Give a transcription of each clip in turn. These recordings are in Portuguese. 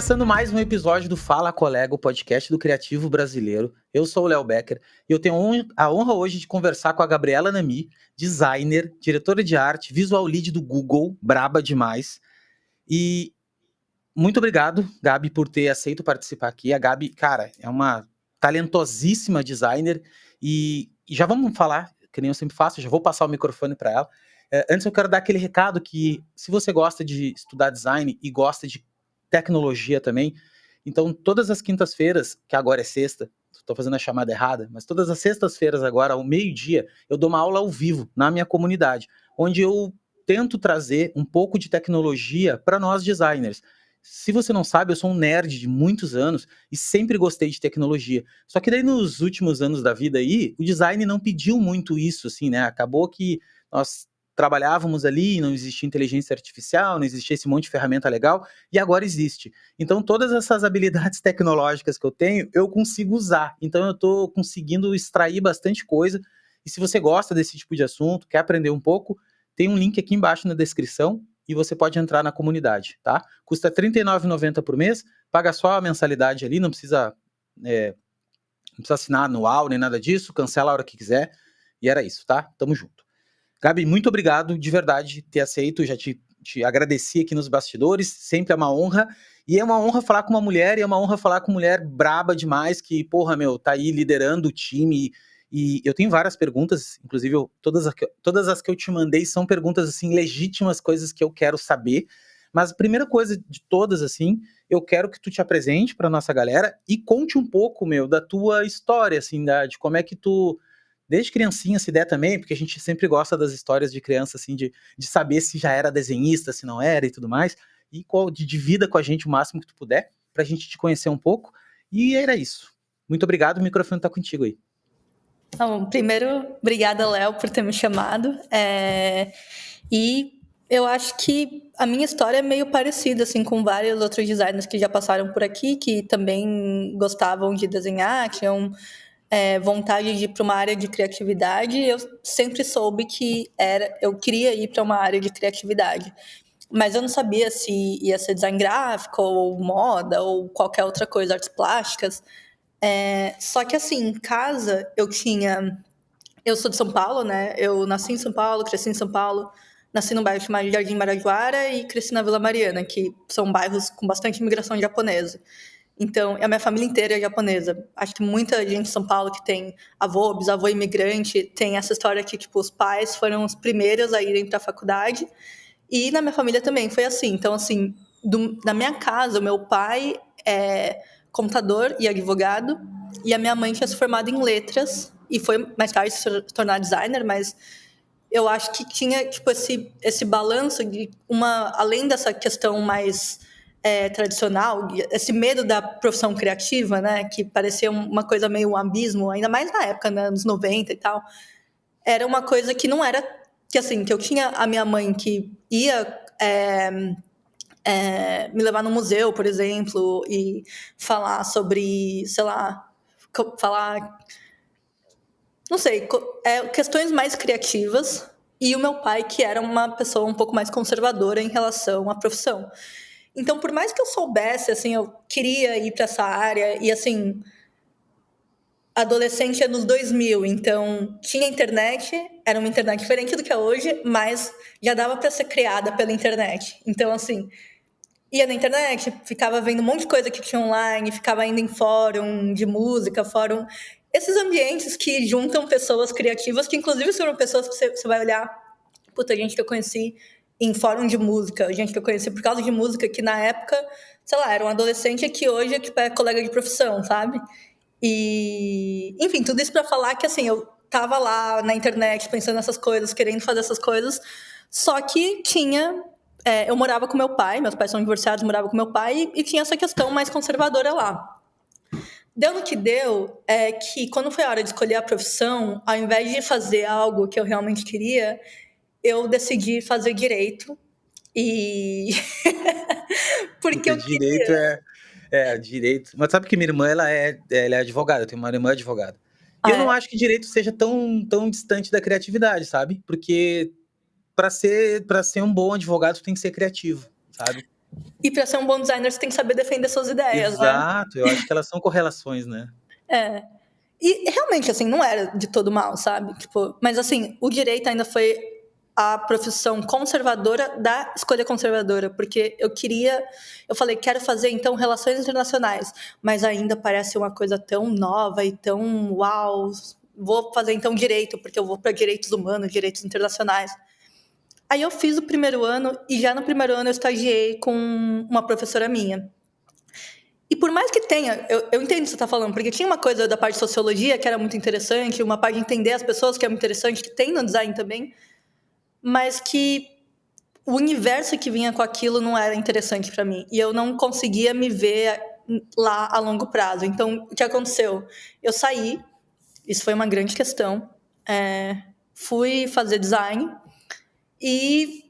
começando mais um episódio do Fala Colega, o podcast do Criativo Brasileiro. Eu sou o Léo Becker e eu tenho a honra hoje de conversar com a Gabriela Nami, designer, diretora de arte, visual lead do Google, braba demais. E muito obrigado, Gabi, por ter aceito participar aqui. A Gabi, cara, é uma talentosíssima designer e já vamos falar, que nem eu sempre faço, já vou passar o microfone para ela. Antes eu quero dar aquele recado que se você gosta de estudar design e gosta de tecnologia também, então todas as quintas-feiras, que agora é sexta, estou fazendo a chamada errada, mas todas as sextas-feiras agora, ao meio-dia, eu dou uma aula ao vivo na minha comunidade, onde eu tento trazer um pouco de tecnologia para nós designers. Se você não sabe, eu sou um nerd de muitos anos e sempre gostei de tecnologia. Só que daí nos últimos anos da vida aí, o design não pediu muito isso, assim, né? Acabou que nós trabalhávamos ali, não existia inteligência artificial, não existia esse monte de ferramenta legal, e agora existe. Então, todas essas habilidades tecnológicas que eu tenho, eu consigo usar. Então, eu estou conseguindo extrair bastante coisa. E se você gosta desse tipo de assunto, quer aprender um pouco, tem um link aqui embaixo na descrição e você pode entrar na comunidade, tá? Custa R$ 39,90 por mês, paga só a mensalidade ali, não precisa assinar anual nem nada disso, cancela a hora que quiser. E era isso, tá? Tamo junto. Gabi, muito obrigado de verdade ter aceito, já te agradeci aqui nos bastidores, sempre é uma honra. E é uma honra falar com uma mulher, e é uma honra falar com mulher braba demais, que, porra, meu, tá aí liderando o time. E eu tenho várias perguntas, inclusive todas as que eu te mandei são perguntas, assim, legítimas, coisas que eu quero saber. Mas a primeira coisa de todas, assim, eu quero que tu te apresente pra nossa galera e conte um pouco, meu, da tua história, assim, de como é que tu desde criancinha, se der também, porque a gente sempre gosta das histórias de criança, assim, de saber se já era desenhista, se não era e tudo mais, e divida com a gente o máximo que tu puder, pra gente te conhecer um pouco, e era isso. Muito obrigado, o microfone tá contigo aí. Bom, primeiro, obrigada, Léo, por ter me chamado, e eu acho que a minha história é meio parecida, assim, com vários outros designers que já passaram por aqui, que também gostavam de desenhar, tinham vontade de ir para uma área de criatividade. Eu sempre soube que eu queria ir para uma área de criatividade, mas eu não sabia se ia ser design gráfico ou moda ou qualquer outra coisa, artes plásticas. Só que assim, em casa eu sou de São Paulo, né? Eu nasci em São Paulo, cresci em São Paulo, nasci num bairro chamado Jardim Marajoara e cresci na Vila Mariana, que são bairros com bastante imigração japonesa. Então, a minha família inteira é japonesa. Acho que muita gente em São Paulo que tem avô, bisavô imigrante, tem essa história que, tipo, os pais foram os primeiros a irem para a faculdade. E na minha família também foi assim. Então, assim, na minha casa, o meu pai é contador e advogado, e a minha mãe tinha se formado em letras, e foi mais tarde se tornar designer, mas eu acho que tinha, tipo, esse balanço de além dessa questão mais tradicional, esse medo da profissão criativa, né, que parecia uma coisa meio um abismo, ainda mais na época, né, anos 90 e tal, era uma coisa que não era, que assim, que eu tinha a minha mãe que ia me levar no museu, por exemplo, e falar sobre, sei lá, falar, não sei, questões mais criativas, e o meu pai, que era uma pessoa um pouco mais conservadora em relação à profissão. Então, por mais que eu soubesse, assim, eu queria ir para essa área, e assim, adolescente anos 2000, então tinha internet, era uma internet diferente do que é hoje, mas já dava para ser criada pela internet. Então, assim, ia na internet, ficava vendo um monte de coisa que tinha online, ficava indo em fórum de música, fórum. Esses ambientes que juntam pessoas criativas, que inclusive foram pessoas que você vai olhar, puta, gente que eu conheci em fórum de música, gente que eu conheci por causa de música, que na época, sei lá, era um adolescente que hoje é colega de profissão, sabe? E, enfim, tudo isso pra falar que, assim, eu tava lá na internet pensando nessas coisas, querendo fazer essas coisas, só que eu morava com meu pai, meus pais são divorciados, morava com meu pai, e tinha essa questão mais conservadora lá. Deu no que deu, que quando foi a hora de escolher a profissão, ao invés de fazer algo que eu realmente queria, eu decidi fazer direito. E porque eu Direito queria. direito. Mas sabe que minha irmã, ela é advogada, eu tenho uma irmã advogada. E eu não acho que direito seja tão distante da criatividade, sabe? Porque para ser um bom advogado, tu tem que ser criativo, sabe? E para ser um bom designer, você tem que saber defender suas ideias, né? Exato, eu acho que elas são correlações, né? É. E realmente, assim, não era de todo mal, sabe? Tipo, mas assim, o direito ainda foi a profissão conservadora da escolha conservadora, porque eu falei, quero fazer então relações internacionais, mas ainda parece uma coisa tão nova e tão uau, vou fazer então direito, porque eu vou para direitos humanos, direitos internacionais. Aí eu fiz o primeiro ano e já no primeiro ano eu estagiei com uma professora minha. E por mais que tenha, eu entendo o que você está falando, porque tinha uma coisa da parte de sociologia que era muito interessante, uma parte de entender as pessoas que é muito interessante, que tem no design também, mas que o universo que vinha com aquilo não era interessante para mim. E eu não conseguia me ver lá a longo prazo. Então, o que aconteceu? Eu saí, isso foi uma grande questão, fui fazer design e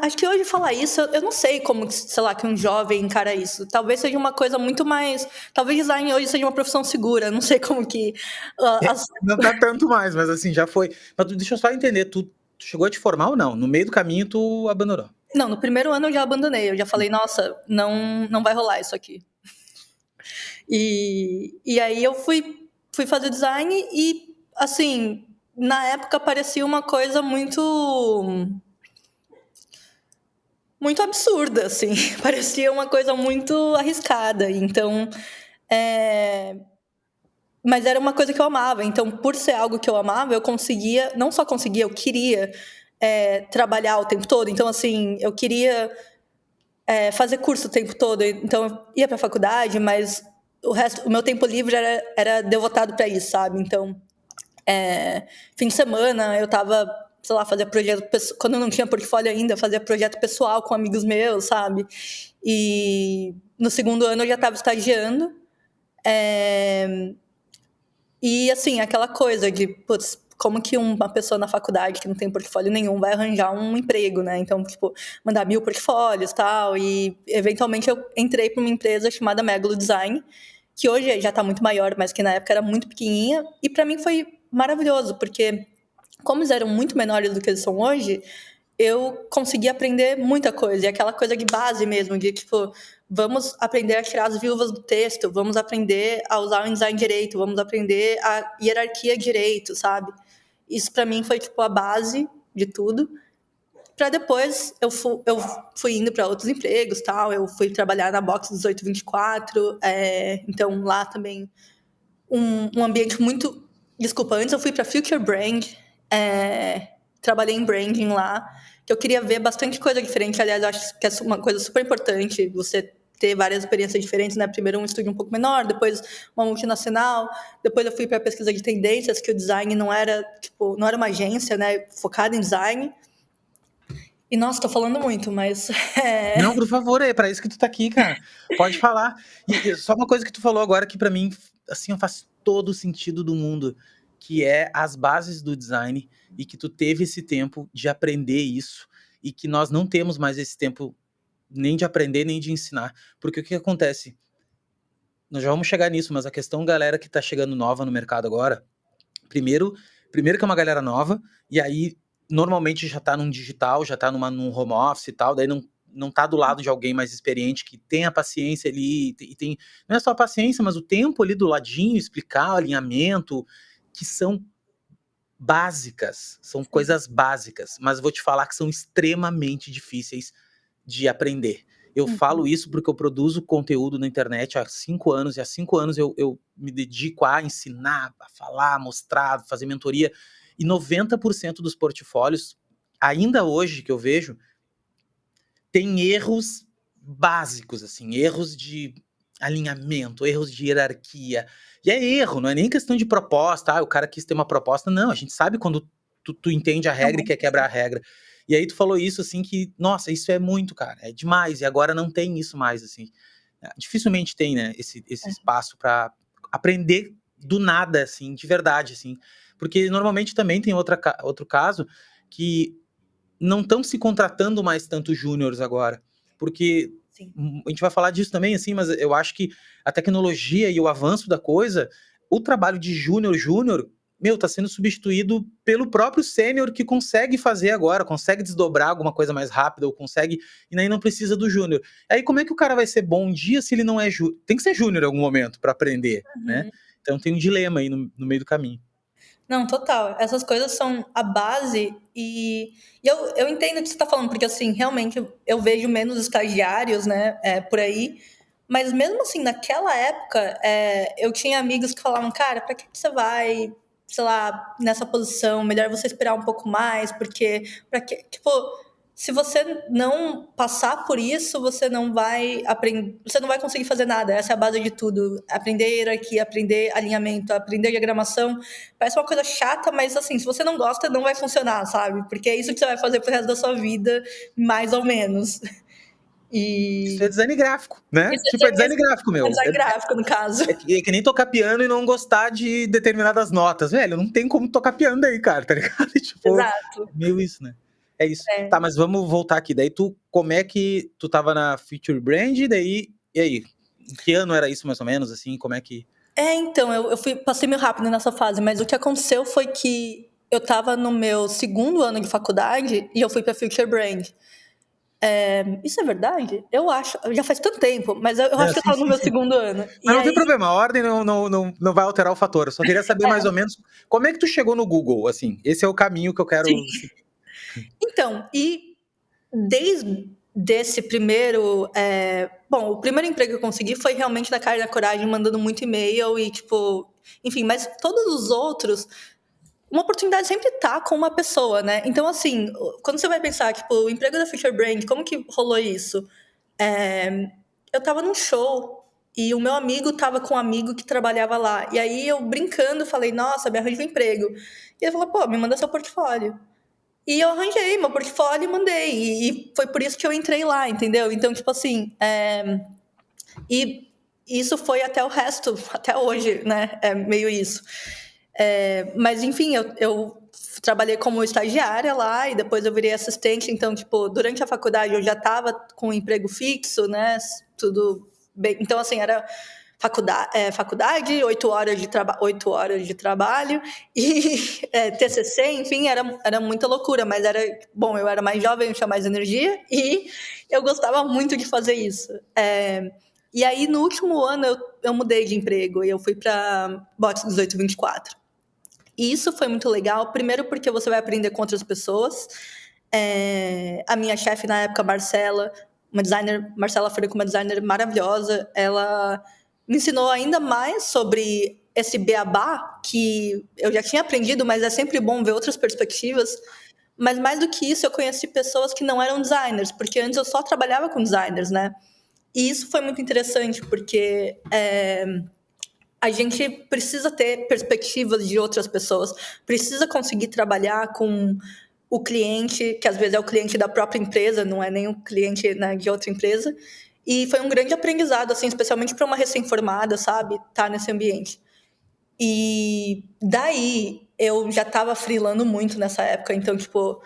acho que hoje falar isso, eu não sei como, sei lá, que um jovem encara isso. Talvez seja uma coisa muito mais. Talvez design hoje seja uma profissão segura. Não sei como que. Não tá tanto mais, mas assim, já foi. Mas deixa eu só entender, tu chegou a te formar ou não? No meio do caminho, tu abandonou? Não, no primeiro ano eu já abandonei. Eu já falei, nossa, não vai rolar isso aqui. E aí eu fui fazer design e, assim, na época parecia uma coisa muito absurda, assim. Parecia uma coisa muito arriscada. Então, mas era uma coisa que eu amava. Então, por ser algo que eu amava, eu conseguia, não só conseguia, eu queria trabalhar o tempo todo. Então, assim, eu queria fazer curso o tempo todo. Então, eu ia para a faculdade, mas o meu tempo livre era devotado para isso, sabe? Então, fim de semana eu tava, sei lá, fazia projeto, quando eu não tinha portfólio ainda, fazia projeto pessoal com amigos meus, sabe? E no segundo ano eu já estava estagiando. E assim, aquela coisa de, putz, como que uma pessoa na faculdade que não tem portfólio nenhum vai arranjar um emprego, né? Então, tipo, mandar 1000 portfólios e tal. E eventualmente eu entrei para uma empresa chamada Megalo Design, que hoje já está muito maior, mas que na época era muito pequenininha. E para mim foi maravilhoso, porque como eles eram muito menores do que eles são hoje, eu consegui aprender muita coisa. E aquela coisa de base mesmo, de tipo, vamos aprender a tirar as viúvas do texto, vamos aprender a usar o InDesign direito, vamos aprender a hierarquia direito, sabe? Isso para mim foi tipo a base de tudo. Para depois eu fui indo para outros empregos, tal. Eu fui trabalhar na Box 1824, então lá também um ambiente muito. Desculpa, antes eu fui para Future Brand, trabalhei em branding lá, que eu queria ver bastante coisa diferente. Aliás, eu acho que é uma coisa super importante você ter várias experiências diferentes, né? Primeiro um estúdio um pouco menor, depois uma multinacional, depois eu fui para pesquisa de tendências, que o design não era, tipo, não era uma agência, né, focada em design. E nossa, tô falando muito, mas Não, por favor, é pra isso que tu tá aqui, cara. Pode falar. E só uma coisa que tu falou agora que pra mim, assim, faz todo o sentido do mundo, que é as bases do design e que tu teve esse tempo de aprender isso e que nós não temos mais esse tempo nem de aprender nem de ensinar. Porque o que acontece? Nós já vamos chegar nisso, mas a questão, galera que tá chegando nova no mercado agora, primeiro, primeiro que é uma galera nova, e aí normalmente já tá num digital, já tá num home office e tal, daí não tá do lado de alguém mais experiente que tem a paciência ali, e tem, não é só a paciência, mas o tempo ali do ladinho, explicar o alinhamento, que são básicas, são coisas básicas, mas vou te falar que são extremamente difíceis de aprender. Eu falo isso porque eu produzo conteúdo na internet há 5 anos, e há 5 anos eu me dedico a ensinar, a falar, a mostrar, fazer mentoria, e 90% dos portfólios, ainda hoje que eu vejo, tem erros básicos, assim, erros de alinhamento, erros de hierarquia. E é erro, não é nem questão de proposta, o cara quis ter uma proposta, não, a gente sabe quando tu entende a regra e quer quebrar a regra. E aí tu falou isso, assim, que, nossa, isso é muito, cara, é demais, e agora não tem isso mais, assim. Dificilmente tem, né, esse espaço para aprender do nada, assim, de verdade, assim. Porque normalmente também tem outro caso que não estão se contratando mais tanto júniores agora, porque sim. a gente vai falar disso também, assim, mas eu acho que a tecnologia e o avanço da coisa, o trabalho de júnior tá sendo substituído pelo próprio sênior que consegue fazer agora, consegue desdobrar alguma coisa mais rápida, ou consegue, e aí não precisa do júnior. Aí como é que o cara vai ser bom um dia se ele não é júnior? Tem que ser júnior em algum momento para aprender, né? Uhum. Então tem um dilema aí no meio do caminho. Não, total. Essas coisas são a base e eu entendo o que você está falando, porque assim, realmente eu vejo menos estagiários, né, por aí. Mas mesmo assim, naquela época, eu tinha amigos que falavam, cara, pra que você vai, sei lá, nessa posição? Melhor você esperar um pouco mais, porque para que, tipo, se você não passar por isso, você não vai aprender, você não vai conseguir fazer nada. Essa é a base de tudo. Aprender hierarquia, aprender alinhamento, aprender diagramação. Parece uma coisa chata, mas assim, se você não gosta, não vai funcionar, sabe? Porque é isso que você vai fazer pro resto da sua vida, mais ou menos. Isso é E design gráfico, né? isso Tipo, é design esse gráfico, é meu. design gráfico, no caso. É que nem tocar piano e não gostar de determinadas notas. Velho, não tem como tocar piano daí, cara, tá ligado? Tipo, Exato. é meio isso, né? É isso. Tá, É. mas vamos voltar aqui. Daí como é que tu tava na Future Brand, daí, e aí? Em que ano era isso, mais ou menos, assim? Como é que... Então, passei meio rápido nessa fase, mas o que aconteceu foi que eu tava no meu segundo ano de faculdade e eu fui pra Future Brand. Isso é verdade? Eu acho, já faz tanto tempo, mas eu Não, acho que eu sim, tava no sim, meu sim. segundo ano. Mas E não tem aí, problema, a ordem não vai alterar o fator. Eu só queria saber mais ou menos como é que tu chegou no Google, assim. Esse é o caminho que eu sim. quero... Então, e desde esse primeiro. Bom, o primeiro emprego que eu consegui foi realmente da cara e da coragem, mandando muito e-mail e, tipo. Enfim, mas todos os outros. Uma oportunidade sempre tá com uma pessoa, né? Então, assim, quando você vai pensar, tipo, o emprego da Future Brand, como que rolou isso? Eu tava num show e o meu amigo tava com um amigo que trabalhava lá. E aí eu brincando falei, nossa, me arranjo um emprego. E ele falou, pô, me manda seu portfólio. E eu arranjei meu portfólio e mandei. E foi por isso que eu entrei lá, entendeu? Então, tipo assim, e isso foi até o resto, até hoje, né? É meio isso. Mas, enfim, eu trabalhei como estagiária lá e depois eu virei assistente. Então, tipo, durante a faculdade eu já estava com um emprego fixo, né? Tudo bem. Então, assim, era faculdade 8 horas de trabalho e TCC, enfim, era muita loucura, mas bom, eu era mais jovem, eu tinha mais energia e eu gostava muito de fazer isso. E aí, no último ano, eu mudei de emprego e eu fui para Box 1824. E isso foi muito legal, primeiro porque você vai aprender com outras pessoas. A minha chefe na época, Marcela Franco, uma designer maravilhosa, ela me ensinou ainda mais sobre esse beabá que eu já tinha aprendido, mas é sempre bom ver outras perspectivas. Mas mais do que isso, eu conheci pessoas que não eram designers, porque antes eu só trabalhava com designers, né? E isso foi muito interessante, porque a gente precisa ter perspectivas de outras pessoas, precisa conseguir trabalhar com o cliente, que às vezes é o cliente da própria empresa, não é nem o cliente, né, de outra empresa. E foi um grande aprendizado, assim, especialmente para uma recém-formada, sabe, tá nesse ambiente. E daí eu já estava freelando muito nessa época, então, tipo,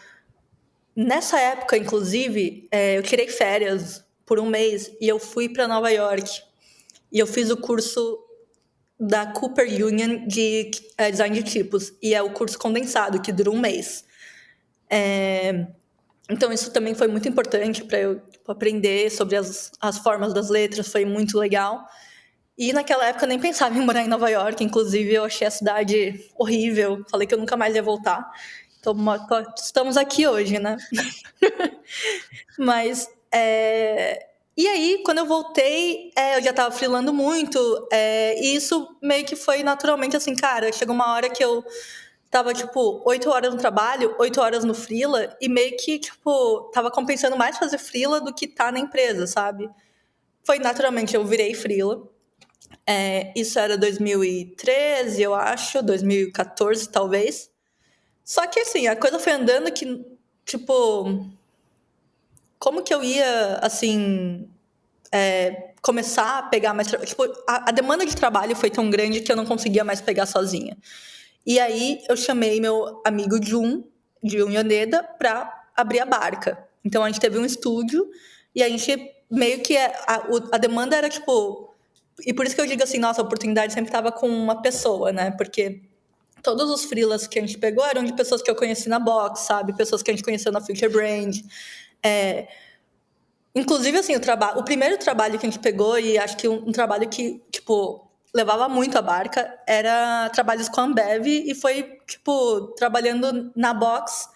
nessa época, inclusive, eu tirei férias por um mês e eu fui para Nova York. E eu fiz o curso da Cooper Union de design de tipos. E é o curso condensado, que dura um mês. Então, isso também foi muito importante para eu aprender sobre as formas das letras, foi muito legal. E naquela época eu nem pensava em morar em Nova York, inclusive eu achei a cidade horrível, falei que eu nunca mais ia voltar. Então, estamos aqui hoje, né? Mas e aí, quando eu voltei, eu já tava freelando muito, e isso meio que foi naturalmente assim, cara, chegou uma hora que eu tava, tipo, 8 horas no trabalho, 8 horas no freela, e meio que, tipo, tava compensando mais fazer freela do que tá na empresa, sabe? Foi naturalmente, eu virei freela. Isso era 2013, eu acho, 2014, talvez. Só que, assim, a coisa foi andando que, tipo, como que eu ia, assim, começar a pegar mais... Tipo, a demanda de trabalho foi tão grande que eu não conseguia mais pegar sozinha. E aí eu chamei meu amigo Jun, de Unhoneda, para abrir a barca. Então a gente teve um estúdio e a gente meio que... A demanda era, tipo... E por isso que eu digo assim, nossa, a oportunidade sempre estava com uma pessoa, né? Porque todos os freelas que a gente pegou eram de pessoas que eu conheci na Box, sabe? Pessoas que a gente conheceu na Future Brand. Inclusive, assim, o primeiro trabalho que a gente pegou, e acho que um trabalho que, tipo, levava muito a barca, era trabalhos com a Ambev, e foi, tipo, trabalhando na Box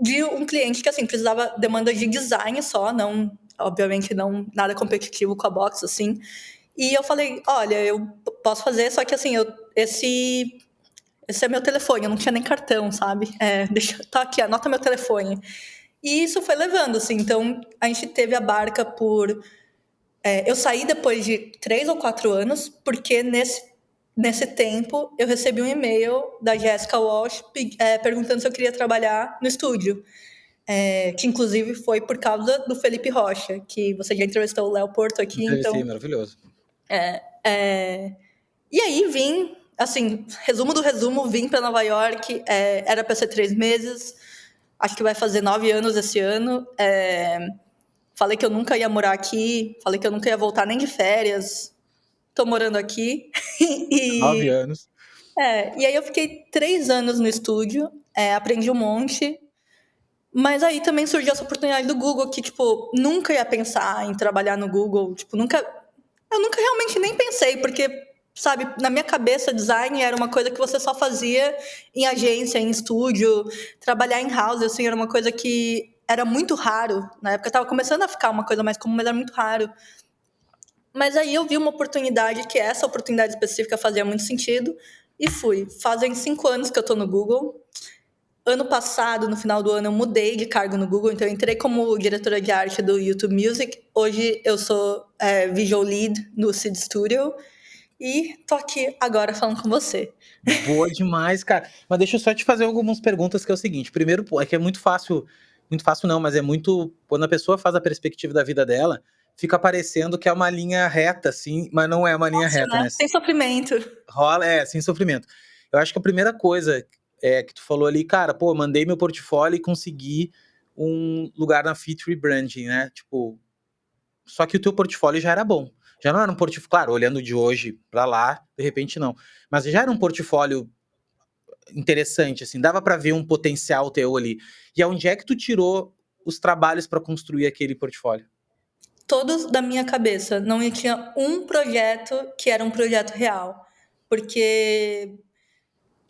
de um cliente que, assim, precisava demanda de design só, não, obviamente, não nada competitivo com a Box, assim. E eu falei, olha, eu posso fazer, só que, assim, esse é meu telefone, eu não tinha nem cartão, sabe? Tá aqui, anota meu telefone. E isso foi levando, assim. Então, a gente teve a barca por... eu saí depois de 3 ou 4 anos, porque nesse tempo eu recebi um e-mail da Jessica Walsh perguntando se eu queria trabalhar no estúdio. Que inclusive foi por causa do Felipe Rocha, que você já entrevistou o Léo Porto aqui, Entrevistei, então... maravilhoso. E aí vim, assim, resumo do resumo, vim para Nova York, era para ser 3 meses, acho que vai fazer 9 anos esse ano. Falei que eu nunca ia morar aqui, falei que eu nunca ia voltar nem de férias. Tô morando aqui. 9 e, anos. e aí eu fiquei 3 anos no estúdio, aprendi um monte. Mas aí também surgiu essa oportunidade do Google, que, tipo, nunca ia pensar em trabalhar no Google. Tipo, eu nunca realmente nem pensei, porque, sabe, na minha cabeça, design era uma coisa que você só fazia em agência, em estúdio. Trabalhar em house, assim, era uma coisa que era muito raro. Na época estava começando a ficar uma coisa mais comum, mas era muito raro. Mas aí eu vi uma oportunidade, que essa oportunidade específica fazia muito sentido, e fui. Fazem 5 anos que eu tô no Google. Ano passado, no final do ano, eu mudei de cargo no Google, então eu entrei como diretora de arte do YouTube Music. Hoje eu sou Visual Lead no Seed Studio e tô aqui agora falando com você. Boa demais, cara. Mas deixa eu só te fazer algumas perguntas, que é o seguinte. Primeiro, pô, é que é muito fácil não, mas é muito... Quando a pessoa faz a perspectiva da vida dela, fica parecendo que é uma linha reta, assim, mas não é uma linha Fácil, reta, né? né? Sem sofrimento. Rola, sem sofrimento. Eu acho que a primeira coisa que tu falou ali, cara, pô, mandei meu portfólio e consegui um lugar na Feature Branding, né? Tipo, só que o teu portfólio já era bom. Já não era um portfólio, claro, olhando de hoje pra lá, de repente não. Mas já era um portfólio interessante, assim, dava pra ver um potencial teu ali. E aonde é que tu tirou os trabalhos pra construir aquele portfólio? Todos da minha cabeça. Não tinha um projeto que era um projeto real. Porque,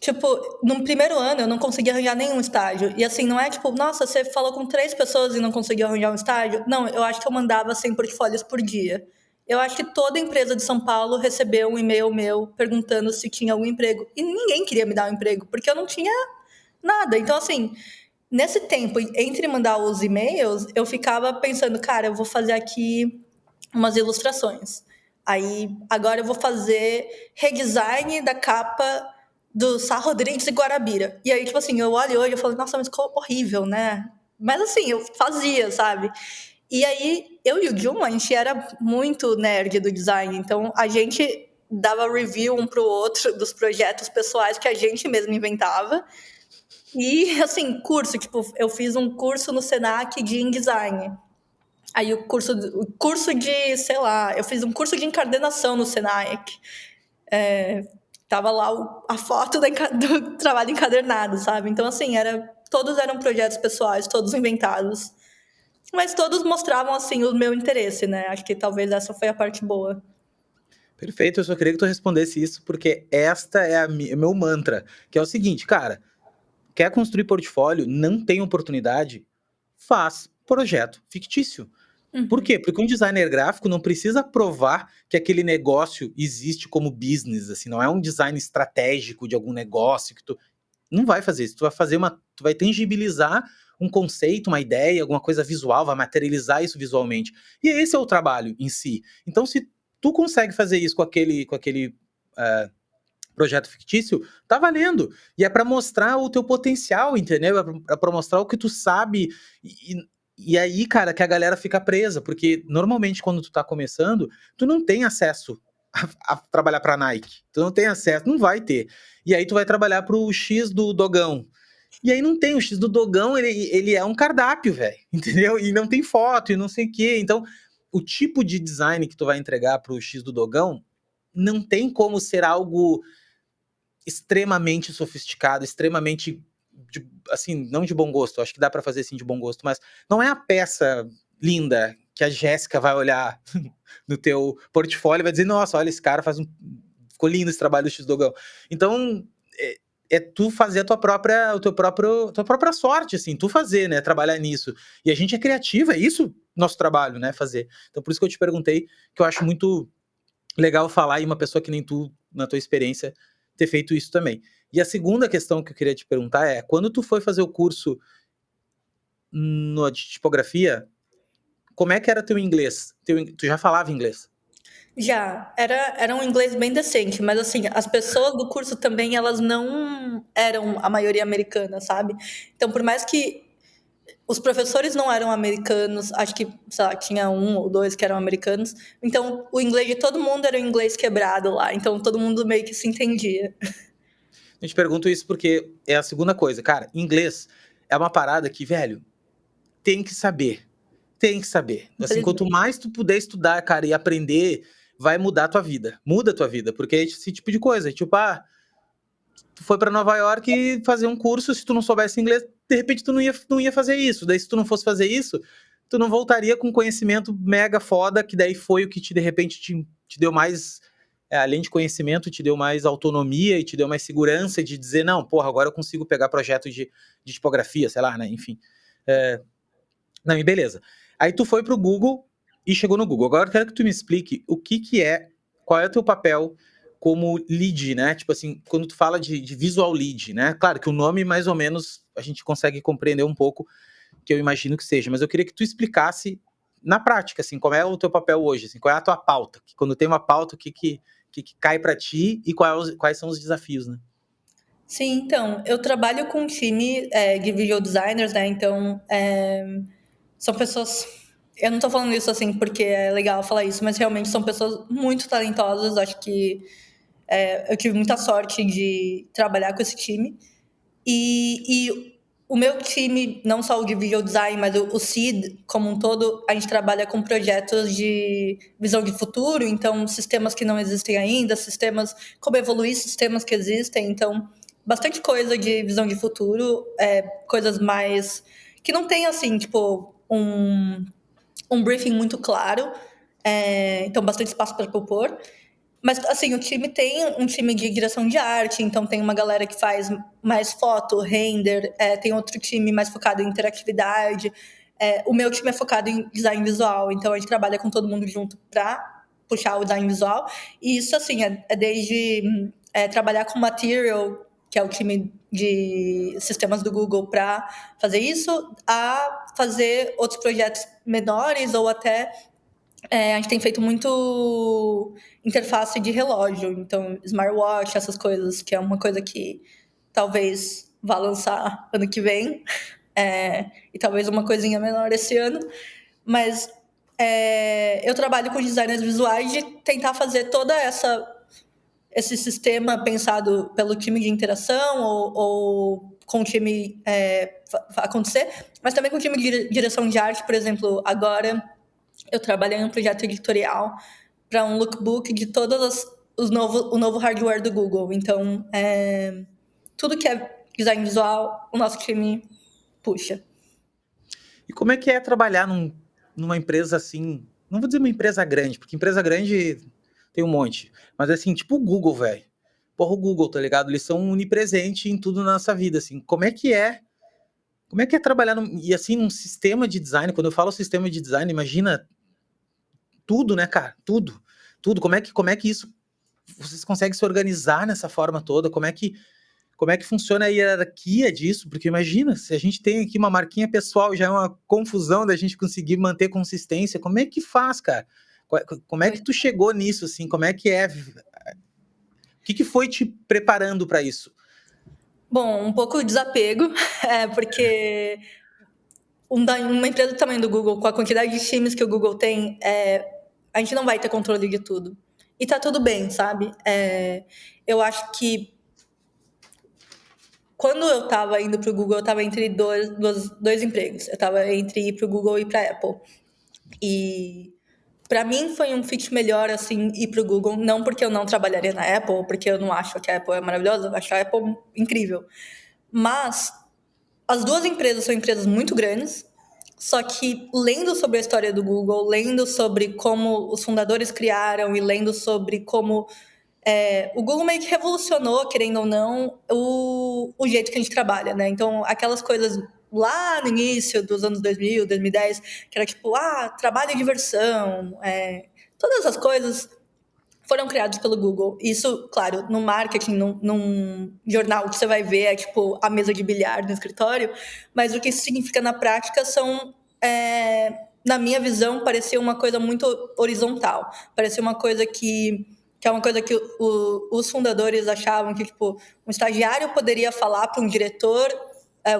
tipo, no primeiro ano eu não conseguia arranjar nenhum estágio. E assim, não é tipo, nossa, você falou com 3 pessoas e não conseguiu arranjar um estágio. Não, eu acho que eu mandava 100 portfólios por dia. Eu acho que toda empresa de São Paulo recebeu um e-mail meu perguntando se tinha algum emprego. E ninguém queria me dar um emprego, porque eu não tinha nada. Então, assim, nesse tempo, entre mandar os e-mails, eu ficava pensando, cara, eu vou fazer aqui umas ilustrações. Aí, agora eu vou fazer redesign da capa do Sá Rodrigues e Guarabira. E aí, tipo assim, eu olho hoje e falo, nossa, mas ficou horrível, né? Mas assim, eu fazia, sabe? E aí, eu e o Jun, a gente era muito nerd do design, então a gente dava review um pro outro dos projetos pessoais que a gente mesmo inventava. E, assim, curso, tipo, eu fiz um curso no Senac de InDesign. Aí o curso de, sei lá, eu fiz um curso de encadernação no Senac. Tava lá a foto do trabalho encadernado, sabe? Então, assim, todos eram projetos pessoais, todos inventados. Mas todos mostravam, assim, o meu interesse, né? Acho que talvez essa foi a parte boa. Perfeito, eu só queria que tu respondesse isso, porque esta é meu mantra, que é o seguinte, cara, quer construir portfólio, não tem oportunidade, faz projeto fictício. Por Uhum. quê? Porque um designer gráfico não precisa provar que aquele negócio existe como business, assim, não é um design estratégico de algum negócio que tu não vai fazer isso, tu vai tangibilizar um conceito, uma ideia, alguma coisa visual, vai materializar isso visualmente. E esse é o trabalho em si. Então, se tu consegue fazer isso com aquele projeto fictício, tá valendo. E é para mostrar o teu potencial, entendeu? É para mostrar o que tu sabe. E aí, cara, que a galera fica presa, porque normalmente quando tu tá começando, tu não tem acesso a trabalhar pra Nike. Tu não tem acesso, não vai ter. E aí tu vai trabalhar pro X do Dogão. E aí não tem, o X do Dogão, ele é um cardápio, velho, entendeu? E não tem foto e não sei o quê. Então, o tipo de design que tu vai entregar pro X do Dogão não tem como ser algo extremamente sofisticado, extremamente, assim, não de bom gosto, acho que dá para fazer assim de bom gosto, mas não é a peça linda que a Jéssica vai olhar no teu portfólio e vai dizer, nossa, olha, esse cara ficou lindo esse trabalho do X-Dogão. Então, é tu fazer a tua própria sorte, assim, tu fazer, né, trabalhar nisso. E a gente é criativo, é isso nosso trabalho, né, fazer. Então, por isso que eu te perguntei, que eu acho muito legal falar, e uma pessoa que nem tu, na tua experiência, ter feito isso também. E a segunda questão que eu queria te perguntar é, quando tu foi fazer o curso de tipografia, como é que era teu inglês? Tu já falava inglês? Já, era um inglês bem decente, mas assim, as pessoas do curso também, elas não eram a maioria americana, sabe? Então, por mais que os professores não eram americanos, acho que, sei lá, tinha um ou dois que eram americanos, então o inglês de todo mundo era o inglês quebrado lá, então todo mundo meio que se entendia. Eu te pergunto isso porque é a segunda coisa. Cara, inglês é uma parada que, velho, tem que saber. Tem que saber. Assim, quanto Infelizmente. mais tu puder estudar, cara, e aprender, vai mudar a tua vida. Muda a tua vida, porque é esse tipo de coisa. Tipo, tu foi pra Nova York fazer um curso, se tu não soubesse inglês, de repente tu não ia fazer isso. Daí, se tu não fosse fazer isso, tu não voltaria com conhecimento mega foda, que daí foi o que de repente te deu mais, além de conhecimento, te deu mais autonomia e te deu mais segurança de dizer, não, porra, agora eu consigo pegar projeto de tipografia, sei lá, né? Enfim. É, não, e beleza. Aí tu foi pro Google e chegou no Google. Agora eu quero que tu me explique o que é, qual é o teu papel como lead, né? Tipo assim, quando tu fala de visual lead, né? Claro que o nome mais ou menos a gente consegue compreender um pouco, que eu imagino que seja, mas eu queria que tu explicasse na prática, assim, qual é o teu papel hoje, assim, qual é a tua pauta? Que quando tem uma pauta, o que cai para ti e quais são os desafios, né? Sim, então, eu trabalho com um time de visual designers, né? Então, são pessoas. Eu não tô falando isso assim porque é legal falar isso, mas realmente são pessoas muito talentosas. Acho que eu tive muita sorte de trabalhar com esse time. E o meu time, não só o de visual design, mas o CID como um todo, a gente trabalha com projetos de visão de futuro, então sistemas que não existem ainda, sistemas, como evoluir sistemas que existem, então bastante coisa de visão de futuro, coisas mais que não tem assim, tipo, um briefing muito claro, então bastante espaço para propor. Mas, assim, o time tem um time de direção de arte, então tem uma galera que faz mais foto, render, tem outro time mais focado em interatividade. O meu time é focado em design visual, então a gente trabalha com todo mundo junto para puxar o design visual. E isso, assim, é desde trabalhar com Material, que é o time de sistemas do Google, para fazer isso, a fazer outros projetos menores ou até a gente tem feito muito interface de relógio, então smartwatch, essas coisas, que é uma coisa que talvez vá lançar ano que vem, e talvez uma coisinha menor esse ano, mas eu trabalho com designers visuais de tentar fazer toda esse sistema pensado pelo time de interação ou com o time acontecer, mas também com o time de direção de arte, por exemplo, agora eu trabalhei em um projeto editorial para um lookbook de todos o novo hardware do Google. Então, tudo que é design visual, o nosso time puxa. E como é que é trabalhar numa empresa assim, não vou dizer uma empresa grande, porque empresa grande tem um monte, mas assim, tipo o Google, velho. Porra, o Google, tá ligado? Eles são onipresentes em tudo na nossa vida, assim. Como é que é trabalhar e assim num sistema de design? Quando eu falo sistema de design, imagina tudo, né, cara? Tudo. Tudo. Como é que isso vocês conseguem se organizar nessa forma toda? Como é que funciona a hierarquia disso? Porque imagina, se a gente tem aqui uma marquinha pessoal, já é uma confusão da gente conseguir manter consistência. Como é que faz, cara? Como é que tu chegou nisso, assim? Como é que é? O que foi te preparando para isso? Bom, um pouco de desapego, porque uma empresa do tamanho do Google, com a quantidade de times que o Google tem, a gente não vai ter controle de tudo. E tá tudo bem, sabe? Eu acho que quando eu estava indo para o Google, eu estava entre dois empregos. Eu estava entre ir para o Google e ir para a Apple. E Para mim foi um fit melhor, assim, ir pro Google, não porque eu não trabalharia na Apple, ou porque eu não acho que a Apple é maravilhosa, eu acho a Apple incrível. Mas as duas empresas são empresas muito grandes, só que lendo sobre a história do Google, lendo sobre como os fundadores criaram e lendo sobre como o Google meio que revolucionou, querendo ou não, o jeito que a gente trabalha, né? Então, aquelas coisas lá no início dos anos 2000, 2010, que era tipo, trabalho e diversão, todas essas coisas foram criados pelo Google. Isso, claro, no marketing, num jornal que você vai ver é tipo a mesa de bilhar no escritório, mas o que isso significa na prática são, na minha visão, parecia uma coisa muito horizontal. Parecia uma coisa que é uma coisa que os fundadores achavam que tipo um estagiário poderia falar para um diretor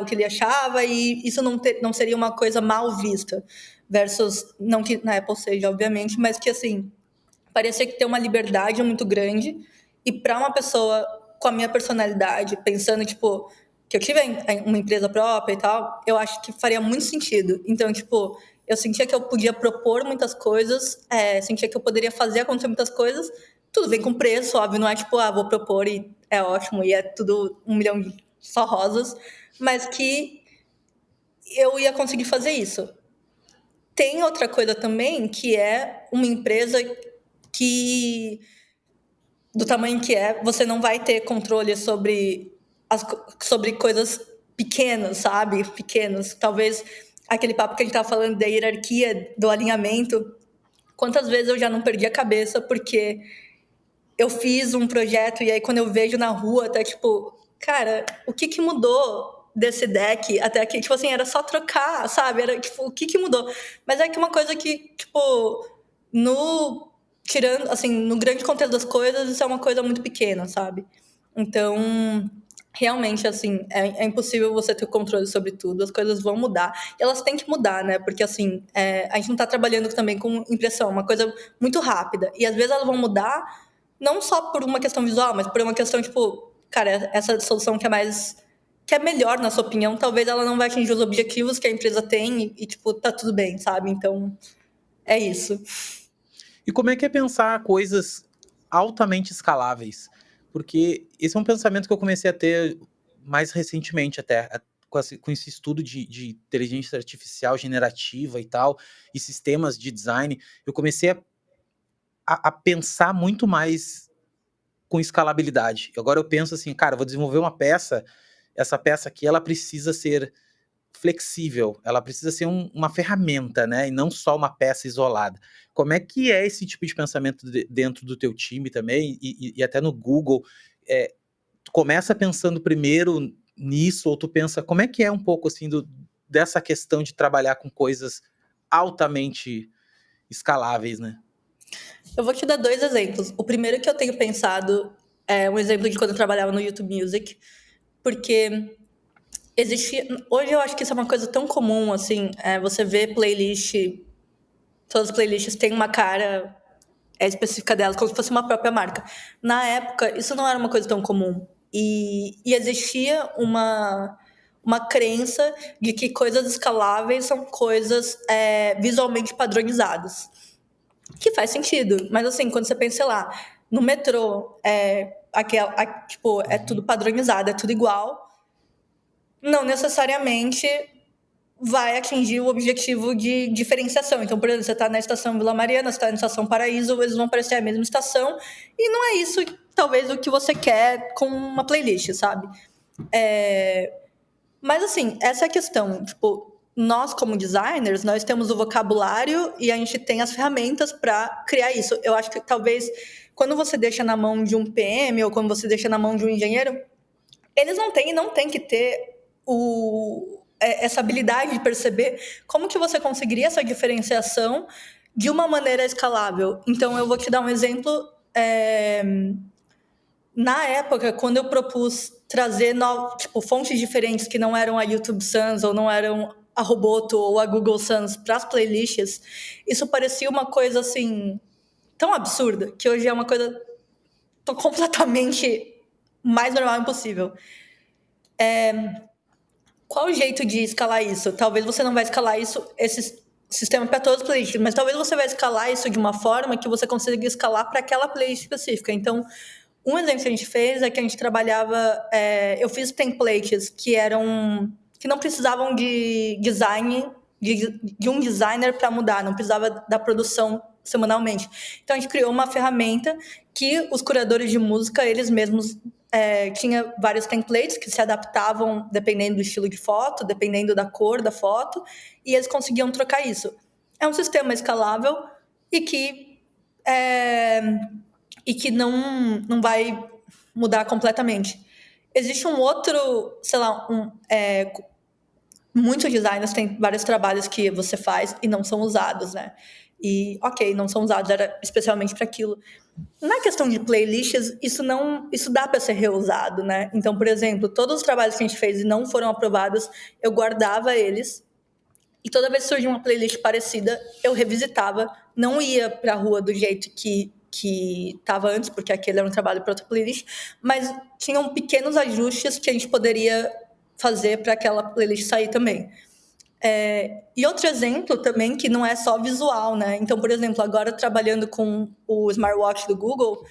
o que ele achava e isso não seria uma coisa mal vista. Versus, não que na Apple seja, obviamente, mas que assim parecia que tem uma liberdade muito grande. E para uma pessoa com a minha personalidade, pensando, tipo, que eu tive uma empresa própria e tal, eu acho que faria muito sentido. Então, tipo, eu sentia que eu podia propor muitas coisas, sentia que eu poderia fazer acontecer muitas coisas. Tudo bem com preço, óbvio, não é tipo, vou propor e é ótimo e é tudo 1 milhão de só rosas, mas que eu ia conseguir fazer isso. Tem outra coisa também, que é uma empresa que do tamanho que você não vai ter controle sobre coisas pequenas, sabe? Pequenas. Talvez aquele papo que a gente estava falando da hierarquia, do alinhamento. Quantas vezes eu já não perdi a cabeça porque eu fiz um projeto e aí quando eu vejo na rua, tá tipo, cara, o que mudou desse deck até aqui? Tipo assim, era só trocar, sabe? Era tipo, o que mudou? Mas é que uma coisa que, tipo, no tirando, assim, no grande contexto das coisas, isso é uma coisa muito pequena, sabe? Então, realmente, assim, é impossível você ter controle sobre tudo, as coisas vão mudar. E elas têm que mudar, né? Porque, assim, a gente não tá trabalhando também com impressão, uma coisa muito rápida. E às vezes elas vão mudar não só por uma questão visual, mas por uma questão, tipo, cara, essa solução que é melhor, na sua opinião, talvez ela não vai atingir os objetivos que a empresa tem e tipo, tá tudo bem, sabe? Então, é isso. E como é que é pensar coisas altamente escaláveis? Porque esse é um pensamento que eu comecei a ter mais recentemente até, com esse estudo de inteligência artificial generativa e tal, e sistemas de design, eu comecei a pensar muito mais com escalabilidade. Agora eu penso assim, cara, eu vou desenvolver uma peça, essa peça aqui, ela precisa ser flexível, ela precisa ser uma ferramenta, né, e não só uma peça isolada. Como é que é esse tipo de pensamento dentro do teu time também, e até no Google, tu começa pensando primeiro nisso, ou tu pensa, como é que é um pouco assim dessa questão de trabalhar com coisas altamente escaláveis, né? Eu vou te dar 2 exemplos. O primeiro que eu tenho pensado é um exemplo de quando eu trabalhava no YouTube Music, porque existia. Hoje eu acho que isso é uma coisa tão comum, assim, você vê playlist, todas as playlists têm uma cara específica delas, como se fosse uma própria marca. Na época, isso não era uma coisa tão comum. E existia uma crença de que coisas escaláveis são coisas visualmente padronizadas. Que faz sentido. Mas assim, quando você pensa, sei lá, no metrô, tipo, é tudo padronizado, é tudo igual. Não necessariamente vai atingir o objetivo de diferenciação. Então, por exemplo, você está na estação Vila Mariana, você está na estação Paraíso, eles vão parecer a mesma estação, e não é isso, talvez, o que você quer com uma playlist, sabe? Mas, assim, essa é a questão. Tipo, nós, como designers, nós temos o vocabulário e a gente tem as ferramentas para criar isso. Eu acho que, talvez, quando você deixa na mão de um PM ou quando você deixa na mão de um engenheiro, eles não têm que ter essa habilidade de perceber como que você conseguiria essa diferenciação de uma maneira escalável. Então, eu vou te dar um exemplo. Na época, quando eu propus trazer tipo, fontes diferentes que não eram a YouTube Sans ou não eram a Roboto ou a Google Sans para as playlists, isso parecia uma coisa assim tão absurda que hoje é uma coisa completamente mais normal impossível. Qual o jeito de escalar isso? Talvez você não vai escalar isso, sistema para todas as playlists, mas talvez você vai escalar isso de uma forma que você consiga escalar para aquela playlist específica. Então, um exemplo que a gente fez é que a gente trabalhava... eu fiz templates que não precisavam de design, de um designer para mudar, não precisava da produção semanalmente. Então, a gente criou uma ferramenta que os curadores de música, eles mesmos tinha vários templates que se adaptavam dependendo do estilo de foto, dependendo da cor da foto, e eles conseguiam trocar isso. É um sistema escalável e que não vai mudar completamente. Existe um outro, sei lá, muitos designers têm vários trabalhos que você faz e não são usados, né? E, ok, não são usados, era especialmente para aquilo. Na questão de playlists, isso dá para ser reusado, né? Então, por exemplo, todos os trabalhos que a gente fez e não foram aprovados, eu guardava eles. E toda vez que surgia uma playlist parecida, eu revisitava. Não ia para a rua do jeito que estava antes, porque aquele era um trabalho para outra playlist, mas tinham pequenos ajustes que a gente poderia fazer para aquela playlist sair também. E outro exemplo também que não é só visual, né? Então, por exemplo, agora trabalhando com o smartwatch do Google,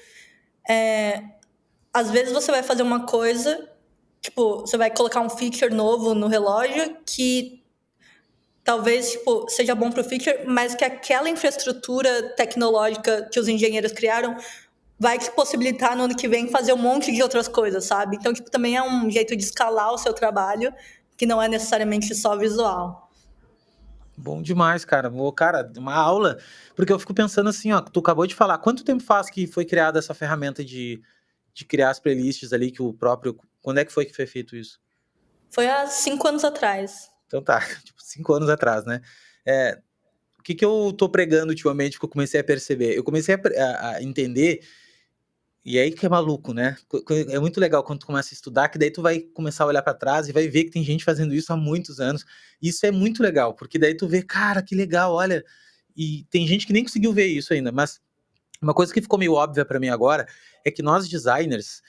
às vezes você vai fazer uma coisa, tipo, você vai colocar um feature novo no relógio que talvez seja bom para o feature, mas que aquela infraestrutura tecnológica que os engenheiros criaram vai te possibilitar no ano que vem fazer um monte de outras coisas, sabe? Então, também é um jeito de escalar o seu trabalho que não é necessariamente só visual. Bom demais, cara. Cara, uma aula. Porque eu fico pensando assim, ó, tu acabou de falar, quanto tempo faz que foi criada essa ferramenta de criar as playlists ali, que o próprio... Quando é que foi feito isso? Foi há 5 anos atrás. Então tá, tipo, 5 anos atrás, né? O que eu tô pregando ultimamente que eu comecei a perceber? Eu comecei a entender, e aí que é maluco, né? É muito legal quando tu começa a estudar, que daí tu vai começar a olhar pra trás e vai ver que tem gente fazendo isso há muitos anos. Isso é muito legal, porque daí tu vê, cara, que legal, olha. E tem gente que nem conseguiu ver isso ainda, mas uma coisa que ficou meio óbvia pra mim agora é que nós designers,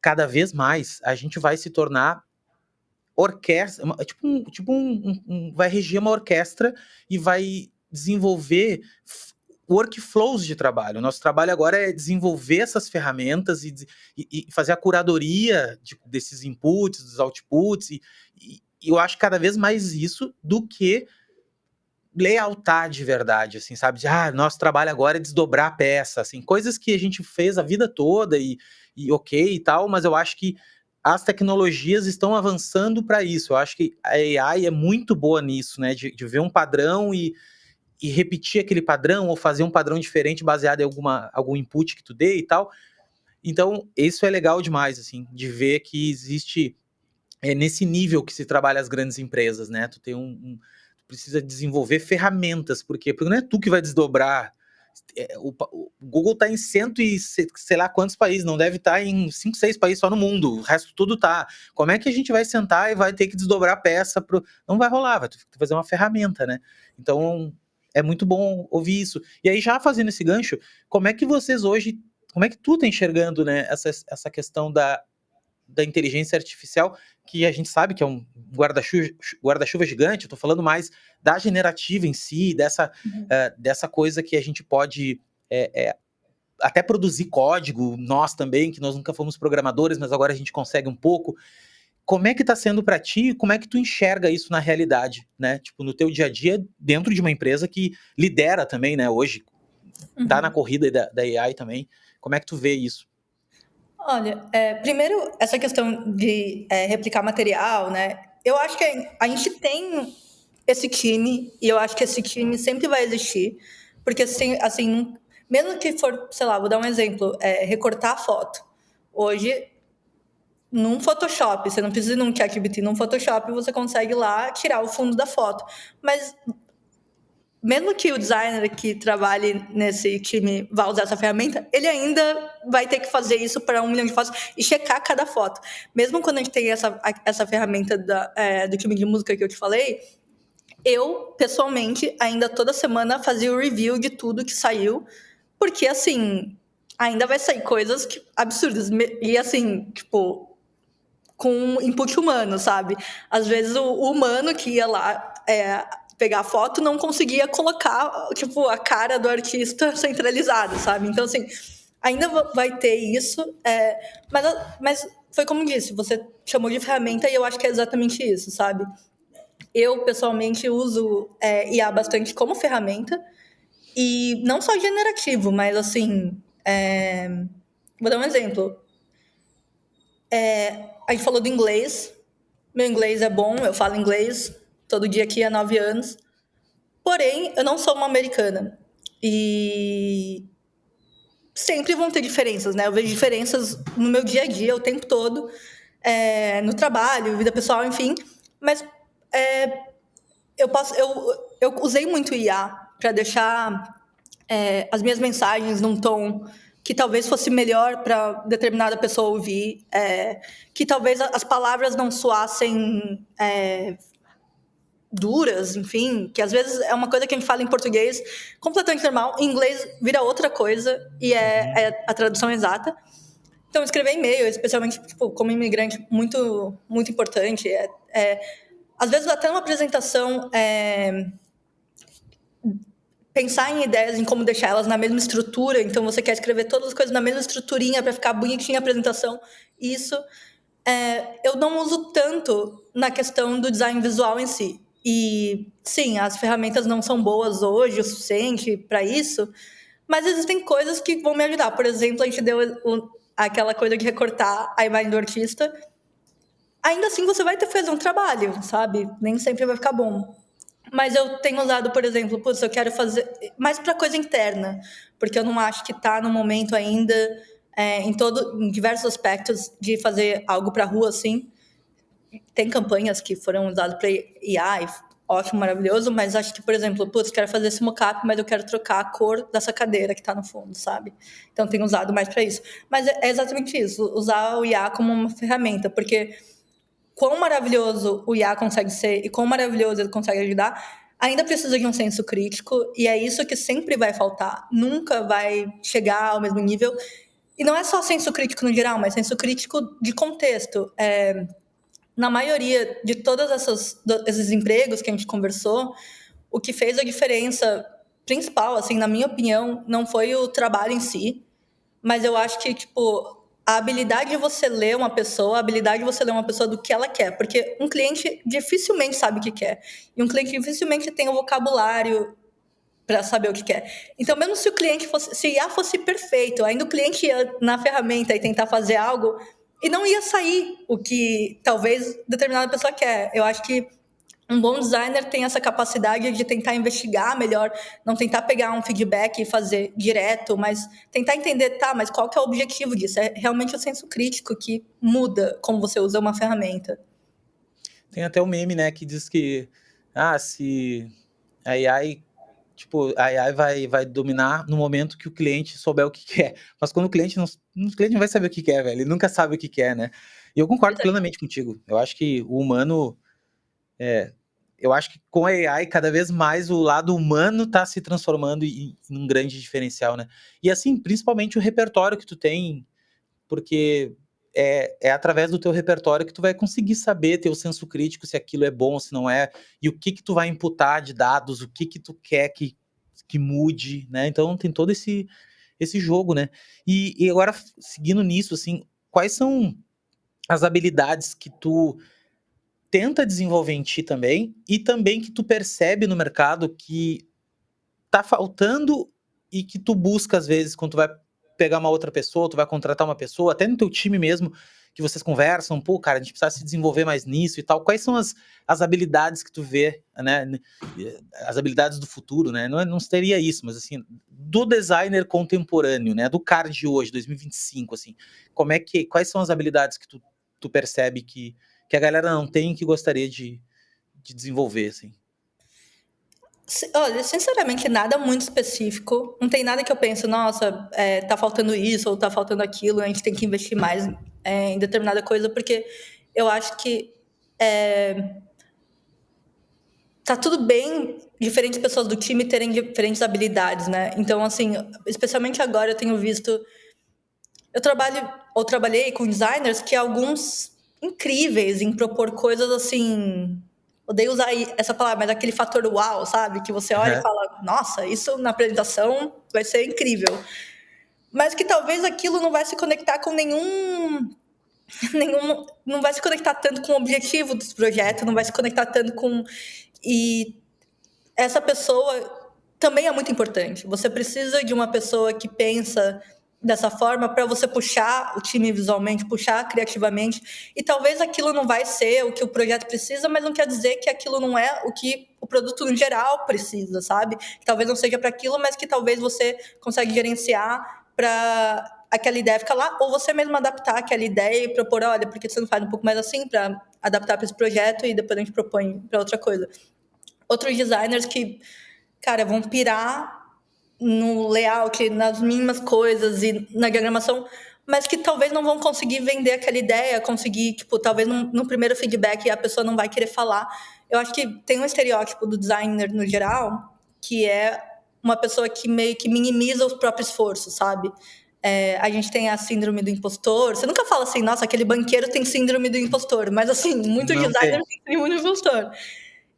cada vez mais, a gente vai se tornar orquestra, vai reger uma orquestra e vai desenvolver workflows de trabalho. O nosso trabalho agora é desenvolver essas ferramentas e fazer a curadoria desses inputs, dos outputs, e eu acho cada vez mais isso do que layoutar de verdade, assim, sabe? Nosso trabalho agora é desdobrar a peça, assim, coisas que a gente fez a vida toda e ok e tal, mas eu acho que as tecnologias estão avançando para isso. Eu acho que a AI é muito boa nisso, né? De ver um padrão e repetir aquele padrão ou fazer um padrão diferente baseado em algum input que tu dê e tal. Então, isso é legal demais, assim, de ver que existe nesse nível que se trabalha as grandes empresas, né? Tu tem precisa desenvolver ferramentas, porque não é tu que vai desdobrar. O Google está em sei lá quantos países, não deve estar em 5, 6 países só no mundo, o resto tudo tá. Como é que a gente vai sentar e vai ter que desdobrar a peça? Não vai rolar, vai ter que fazer uma ferramenta, né? Então, é muito bom ouvir isso. E aí, já fazendo esse gancho, como é que tu tá enxergando, né, essa questão da inteligência artificial, que a gente sabe que é um guarda-chuva gigante? Eu tô falando mais da generativa em si, dessa coisa que a gente pode até produzir código, nós também, que nós nunca fomos programadores, mas agora a gente consegue um pouco. Como é que tá sendo para ti? Como é que tu enxerga isso na realidade, né? Tipo, no teu dia a dia, dentro de uma empresa que lidera também, né? Hoje, tá na corrida da AI também. Como é que tu vê isso? Olha, primeiro, essa questão de replicar material, né? Eu acho que a gente tem esse time, e eu acho que esse time sempre vai existir, porque, assim, mesmo que for, sei lá, vou dar um exemplo, recortar a foto. Hoje, num Photoshop, você não precisa ir num ChatGPT, num Photoshop você consegue lá tirar o fundo da foto. Mas mesmo que o designer que trabalhe nesse time vá usar essa ferramenta, ele ainda vai ter que fazer isso para 1 milhão de fotos e checar cada foto. Mesmo quando a gente tem essa ferramenta do time de música que eu te falei, eu, pessoalmente, ainda toda semana fazia o review de tudo que saiu, porque, assim, ainda vai sair coisas absurdas. E, assim, tipo, com input humano, sabe? Às vezes o humano que ia lá pegar a foto, não conseguia colocar, tipo, a cara do artista centralizada, sabe? Então, assim, ainda vai ter isso, mas foi como disse, você chamou de ferramenta e eu acho que é exatamente isso, sabe? Eu, pessoalmente, uso IA bastante como ferramenta, e não só generativo, mas, assim, vou dar um exemplo. A gente falou do inglês, meu inglês é bom, eu falo inglês todo dia aqui há 9 anos, porém, eu não sou uma americana. E sempre vão ter diferenças, né? Eu vejo diferenças no meu dia a dia, o tempo todo, no trabalho, vida pessoal, enfim. Mas eu usei muito IA para deixar as minhas mensagens num tom que talvez fosse melhor para determinada pessoa ouvir, que talvez as palavras não soassem duras, enfim, que às vezes é uma coisa que a gente fala em português completamente normal, em inglês vira outra coisa e é a tradução exata. Então, escrever e-mail, especialmente tipo, como imigrante, muito, muito importante. Às vezes, até numa apresentação, pensar em ideias, em como deixar elas na mesma estrutura. Então, você quer escrever todas as coisas na mesma estruturinha para ficar bonitinha a apresentação. Isso eu não uso tanto na questão do design visual em si. E, sim, as ferramentas não são boas hoje o suficiente para isso, mas existem coisas que vão me ajudar. Por exemplo, a gente deu aquela coisa de recortar a imagem do artista. Ainda assim, você vai ter que fazer um trabalho, sabe? Nem sempre vai ficar bom. Mas eu tenho usado, por exemplo, putz, eu quero fazer mais para coisa interna, porque eu não acho que está no momento ainda, em diversos aspectos, de fazer algo para rua assim. Tem campanhas que foram usadas para IA, e ótimo, maravilhoso, mas acho que, por exemplo, putz, quero fazer esse mockup, mas eu quero trocar a cor dessa cadeira que está no fundo, sabe? Então, tenho usado mais para isso. Mas é exatamente isso, usar o IA como uma ferramenta, porque quão maravilhoso o IA consegue ser e quão maravilhoso ele consegue ajudar, ainda precisa de um senso crítico, e é isso que sempre vai faltar. Nunca vai chegar ao mesmo nível. E não é só senso crítico no geral, mas senso crítico de contexto. Na maioria de todos esses empregos que a gente conversou, o que fez a diferença principal, assim, na minha opinião, não foi o trabalho em si, mas eu acho que, tipo, a habilidade de você ler uma pessoa, a habilidade de você ler uma pessoa do que ela quer, porque um cliente dificilmente sabe o que quer, e um cliente dificilmente tem o vocabulário para saber o que quer. Então, mesmo se o cliente fosse, se o IA fosse perfeito, ainda o cliente ia na ferramenta e tentar fazer algo e não ia sair o que talvez determinada pessoa quer. Eu acho que um bom designer tem essa capacidade de tentar investigar melhor, não tentar pegar um feedback e fazer direto, mas tentar entender, tá, mas qual que é o objetivo disso? É realmente o senso crítico que muda como você usa uma ferramenta. Tem até um meme, né, que diz que, se a AI, tipo, a AI vai dominar no momento que o cliente souber o que quer. Mas quando o cliente não vai saber o que quer, velho. Ele nunca sabe o que quer, né? E eu concordo plenamente contigo. Eu acho que o humano, eu acho que com a AI, cada vez mais o lado humano tá se transformando em um grande diferencial, né? E assim, principalmente o repertório que tu tem, porque é através do teu repertório que tu vai conseguir saber, ter o senso crítico, se aquilo é bom, se não é, e o que que tu vai imputar de dados, o que que tu quer que mude, né? Então tem todo esse jogo, né? E agora, seguindo nisso, assim, quais são as habilidades que tu tenta desenvolver em ti também, e também que tu percebe no mercado que tá faltando e que tu busca às vezes quando tu vai pegar uma outra pessoa, tu vai contratar uma pessoa, até no teu time mesmo, que vocês conversam, pô, cara, a gente precisa se desenvolver mais nisso e tal. Quais são as habilidades que tu vê, né? As habilidades do futuro, né? Não seria isso, mas assim, do designer contemporâneo, né? Do cara de hoje, 2025, assim, quais são as habilidades que tu percebe que a galera não tem e que gostaria de desenvolver, assim? Olha, sinceramente, nada muito específico. Não tem nada que eu penso, nossa, tá faltando isso ou tá faltando aquilo, a gente tem que investir mais em determinada coisa, porque eu acho que tá tudo bem diferentes pessoas do time terem diferentes habilidades, né? Então, assim, especialmente agora eu tenho visto. Eu trabalhei com designers que alguns incríveis em propor coisas assim odeio usar essa palavra, mas aquele fator uau, sabe? Que você olha e fala, nossa, isso na apresentação vai ser incrível. Mas que talvez aquilo não vai se conectar com não vai se conectar tanto com o objetivo dos projetos, não vai se conectar tanto com... E essa pessoa também é muito importante. Você precisa de uma pessoa que pensa dessa forma para você puxar o time visualmente, puxar criativamente. E talvez aquilo não vai ser o que o projeto precisa, mas não quer dizer que aquilo não é o que o produto no geral precisa, sabe? Que talvez não seja para aquilo, mas que talvez você consiga gerenciar para aquela ideia ficar lá, ou você mesmo adaptar aquela ideia e propor, olha, por que você não faz um pouco mais assim para adaptar para esse projeto e depois a gente propõe para outra coisa. Outros designers que, cara, vão pirar no layout, nas mínimas coisas e na diagramação, mas que talvez não vão conseguir vender aquela ideia, conseguir, tipo, talvez no primeiro feedback a pessoa não vai querer falar. Eu acho que tem um estereótipo do designer no geral, que é uma pessoa que meio que minimiza os próprios esforços, sabe? A gente tem a síndrome do impostor. Você nunca fala assim, nossa, aquele banqueiro tem síndrome do impostor, mas assim, muitos designers têm síndrome do impostor.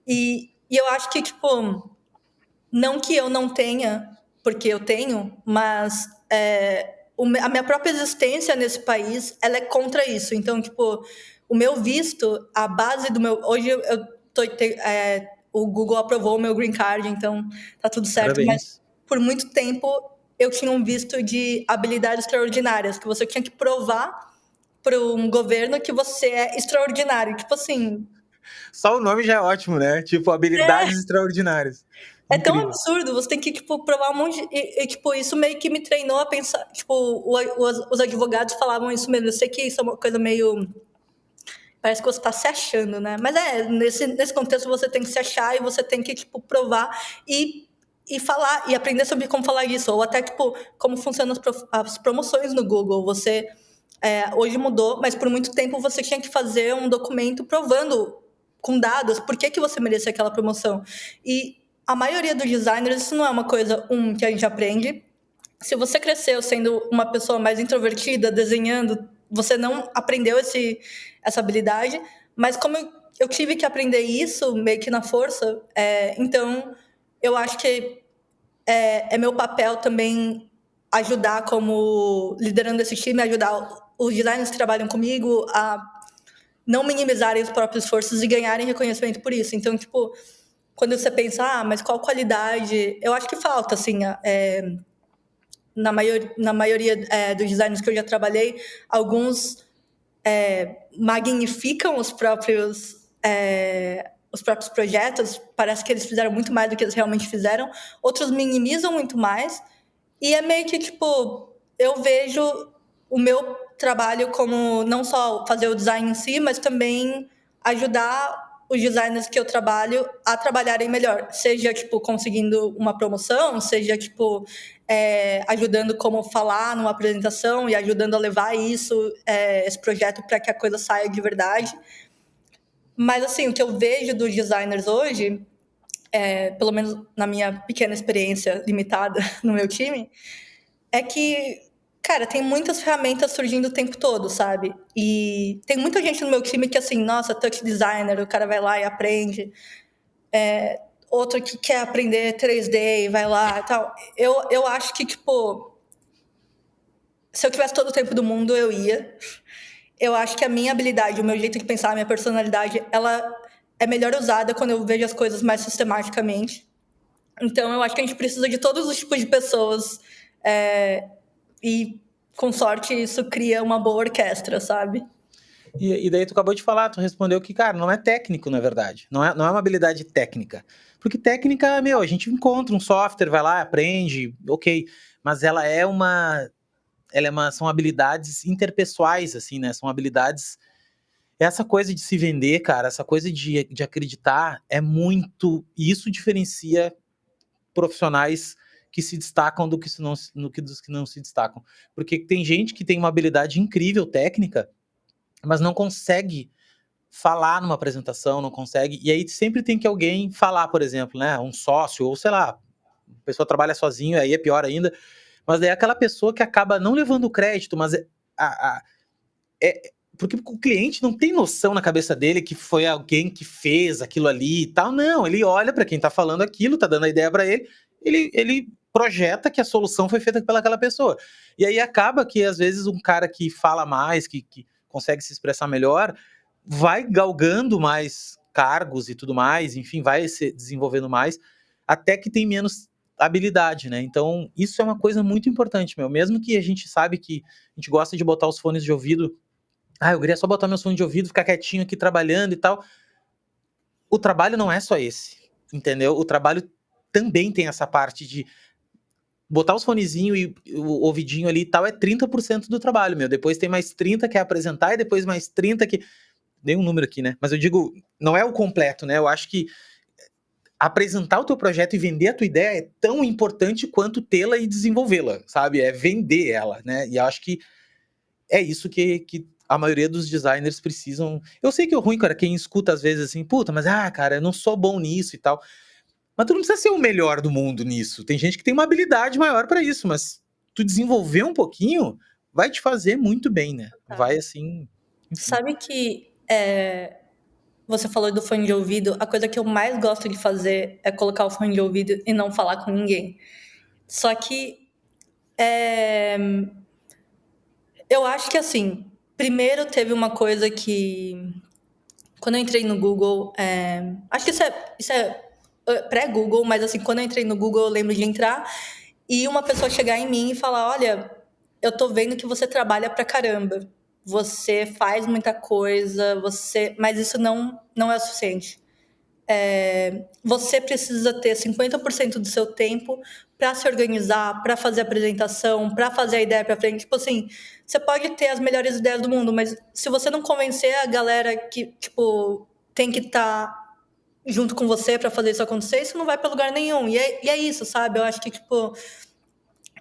E eu acho que, tipo, não que eu não tenha, porque eu tenho, mas a minha própria existência nesse país, ela é contra isso. Então, tipo, o meu visto, a base do meu... Hoje o Google aprovou o meu green card, então tá tudo certo. Parabéns. Mas por muito tempo eu tinha um visto de habilidades extraordinárias, que você tinha que provar para um governo que você é extraordinário. Tipo assim... Só o nome já é ótimo, né? Tipo, habilidades extraordinárias. É tão Incrível. absurdo, você tem que, tipo, provar um monte de... tipo, isso meio que me treinou a pensar... Tipo, os advogados falavam isso mesmo. Eu sei que isso é uma coisa meio... Parece que você tá se achando, né? Mas nesse contexto você tem que se achar e você tem que, tipo, provar e falar, e aprender sobre como falar isso. Ou até, tipo, como funcionam as promoções no Google. Você... hoje mudou, mas por muito tempo você tinha que fazer um documento provando com dados por que você merecia aquela promoção. E a maioria dos designers, isso não é uma coisa que a gente aprende. Se você cresceu sendo uma pessoa mais introvertida, desenhando, você não aprendeu essa habilidade, mas como eu tive que aprender isso meio que na força, então eu acho que é meu papel também ajudar como liderando esse time, ajudar os designers que trabalham comigo a não minimizarem os próprios esforços e ganharem reconhecimento por isso. Então, tipo, quando você pensa, mas qual qualidade? Eu acho que falta, assim, na maioria dos designers que eu já trabalhei, alguns magnificam os próprios projetos, parece que eles fizeram muito mais do que eles realmente fizeram, outros minimizam muito mais, e é meio que, tipo, eu vejo o meu trabalho como não só fazer o design em si, mas também ajudar os designers que eu trabalho a trabalharem melhor, seja, tipo, conseguindo uma promoção, seja, tipo, ajudando como falar numa apresentação e ajudando a levar esse projeto para que a coisa saia de verdade. Mas, assim, o que eu vejo dos designers hoje, pelo menos na minha pequena experiência limitada no meu time, é que, cara, tem muitas ferramentas surgindo o tempo todo, sabe? E tem muita gente no meu time que, assim, nossa, touch designer, o cara vai lá e aprende. Outro que quer aprender 3D e vai lá e tal. Eu acho que, tipo, se eu tivesse todo o tempo do mundo, eu ia. Eu acho que a minha habilidade, o meu jeito de pensar, a minha personalidade, ela é melhor usada quando eu vejo as coisas mais sistematicamente. Então, eu acho que a gente precisa de todos os tipos de pessoas. E, com sorte, isso cria uma boa orquestra, sabe? E daí tu acabou de falar, tu respondeu que, cara, não é técnico, na verdade. Não é uma habilidade técnica. Porque técnica, a gente encontra um software, vai lá, aprende, ok. Mas são habilidades interpessoais, assim, né? São habilidades... Essa coisa de se vender, cara, essa coisa de acreditar é muito... E isso diferencia profissionais que se destacam dos que não se destacam. Porque tem gente que tem uma habilidade incrível técnica, mas não consegue falar numa apresentação, não consegue. E aí sempre tem que alguém falar, por exemplo, né? Um sócio, ou sei lá, a pessoa trabalha sozinho, aí é pior ainda. Mas daí é aquela pessoa que acaba não levando crédito, mas Porque o cliente não tem noção na cabeça dele que foi alguém que fez aquilo ali e tal. Não, ele olha para quem tá falando aquilo, tá dando a ideia para ele, ele projeta que a solução foi feita pelaquela pessoa. E aí acaba que, às vezes, um cara que fala mais, que consegue se expressar melhor, vai galgando mais cargos e tudo mais, enfim, vai se desenvolvendo mais, até que tem menos habilidade, né? Então, isso é uma coisa muito importante, meu. Mesmo que a gente sabe que a gente gosta de botar os fones de ouvido, eu queria só botar meus fones de ouvido, ficar quietinho aqui trabalhando e tal. O trabalho não é só esse, entendeu? O trabalho também tem essa parte de botar os fonezinhos e o ouvidinho ali e tal, é 30% do trabalho, meu. Depois tem mais 30 que é apresentar e depois mais 30 que... Dei um número aqui, né? Mas eu digo, não é o completo, né? Eu acho que apresentar o teu projeto e vender a tua ideia é tão importante quanto tê-la e desenvolvê-la, sabe? É vender ela, né? E acho que é isso que a maioria dos designers precisam. Eu sei que é ruim, cara, quem escuta às vezes assim, puta, mas cara, eu não sou bom nisso e tal. Mas tu não precisa ser o melhor do mundo nisso. Tem gente que tem uma habilidade maior pra isso, mas tu desenvolver um pouquinho vai te fazer muito bem, né? Tá. Vai assim, enfim. Sabe que você falou do fone de ouvido, a coisa que eu mais gosto de fazer é colocar o fone de ouvido e não falar com ninguém. Só que eu acho que assim, primeiro teve uma coisa que quando eu entrei no Google, acho que isso é pré-Google, mas assim, quando eu entrei no Google, eu lembro de entrar e uma pessoa chegar em mim e falar: olha, eu tô vendo que você trabalha pra caramba. Você faz muita coisa, mas isso não é o suficiente. Você precisa ter 50% do seu tempo para se organizar, para fazer a apresentação, para fazer a ideia para frente. Tipo assim, você pode ter as melhores ideias do mundo, mas se você não convencer a galera que, tipo, tem que estar junto com você para fazer isso acontecer, isso não vai para lugar nenhum. E é isso, sabe? Eu acho que, tipo,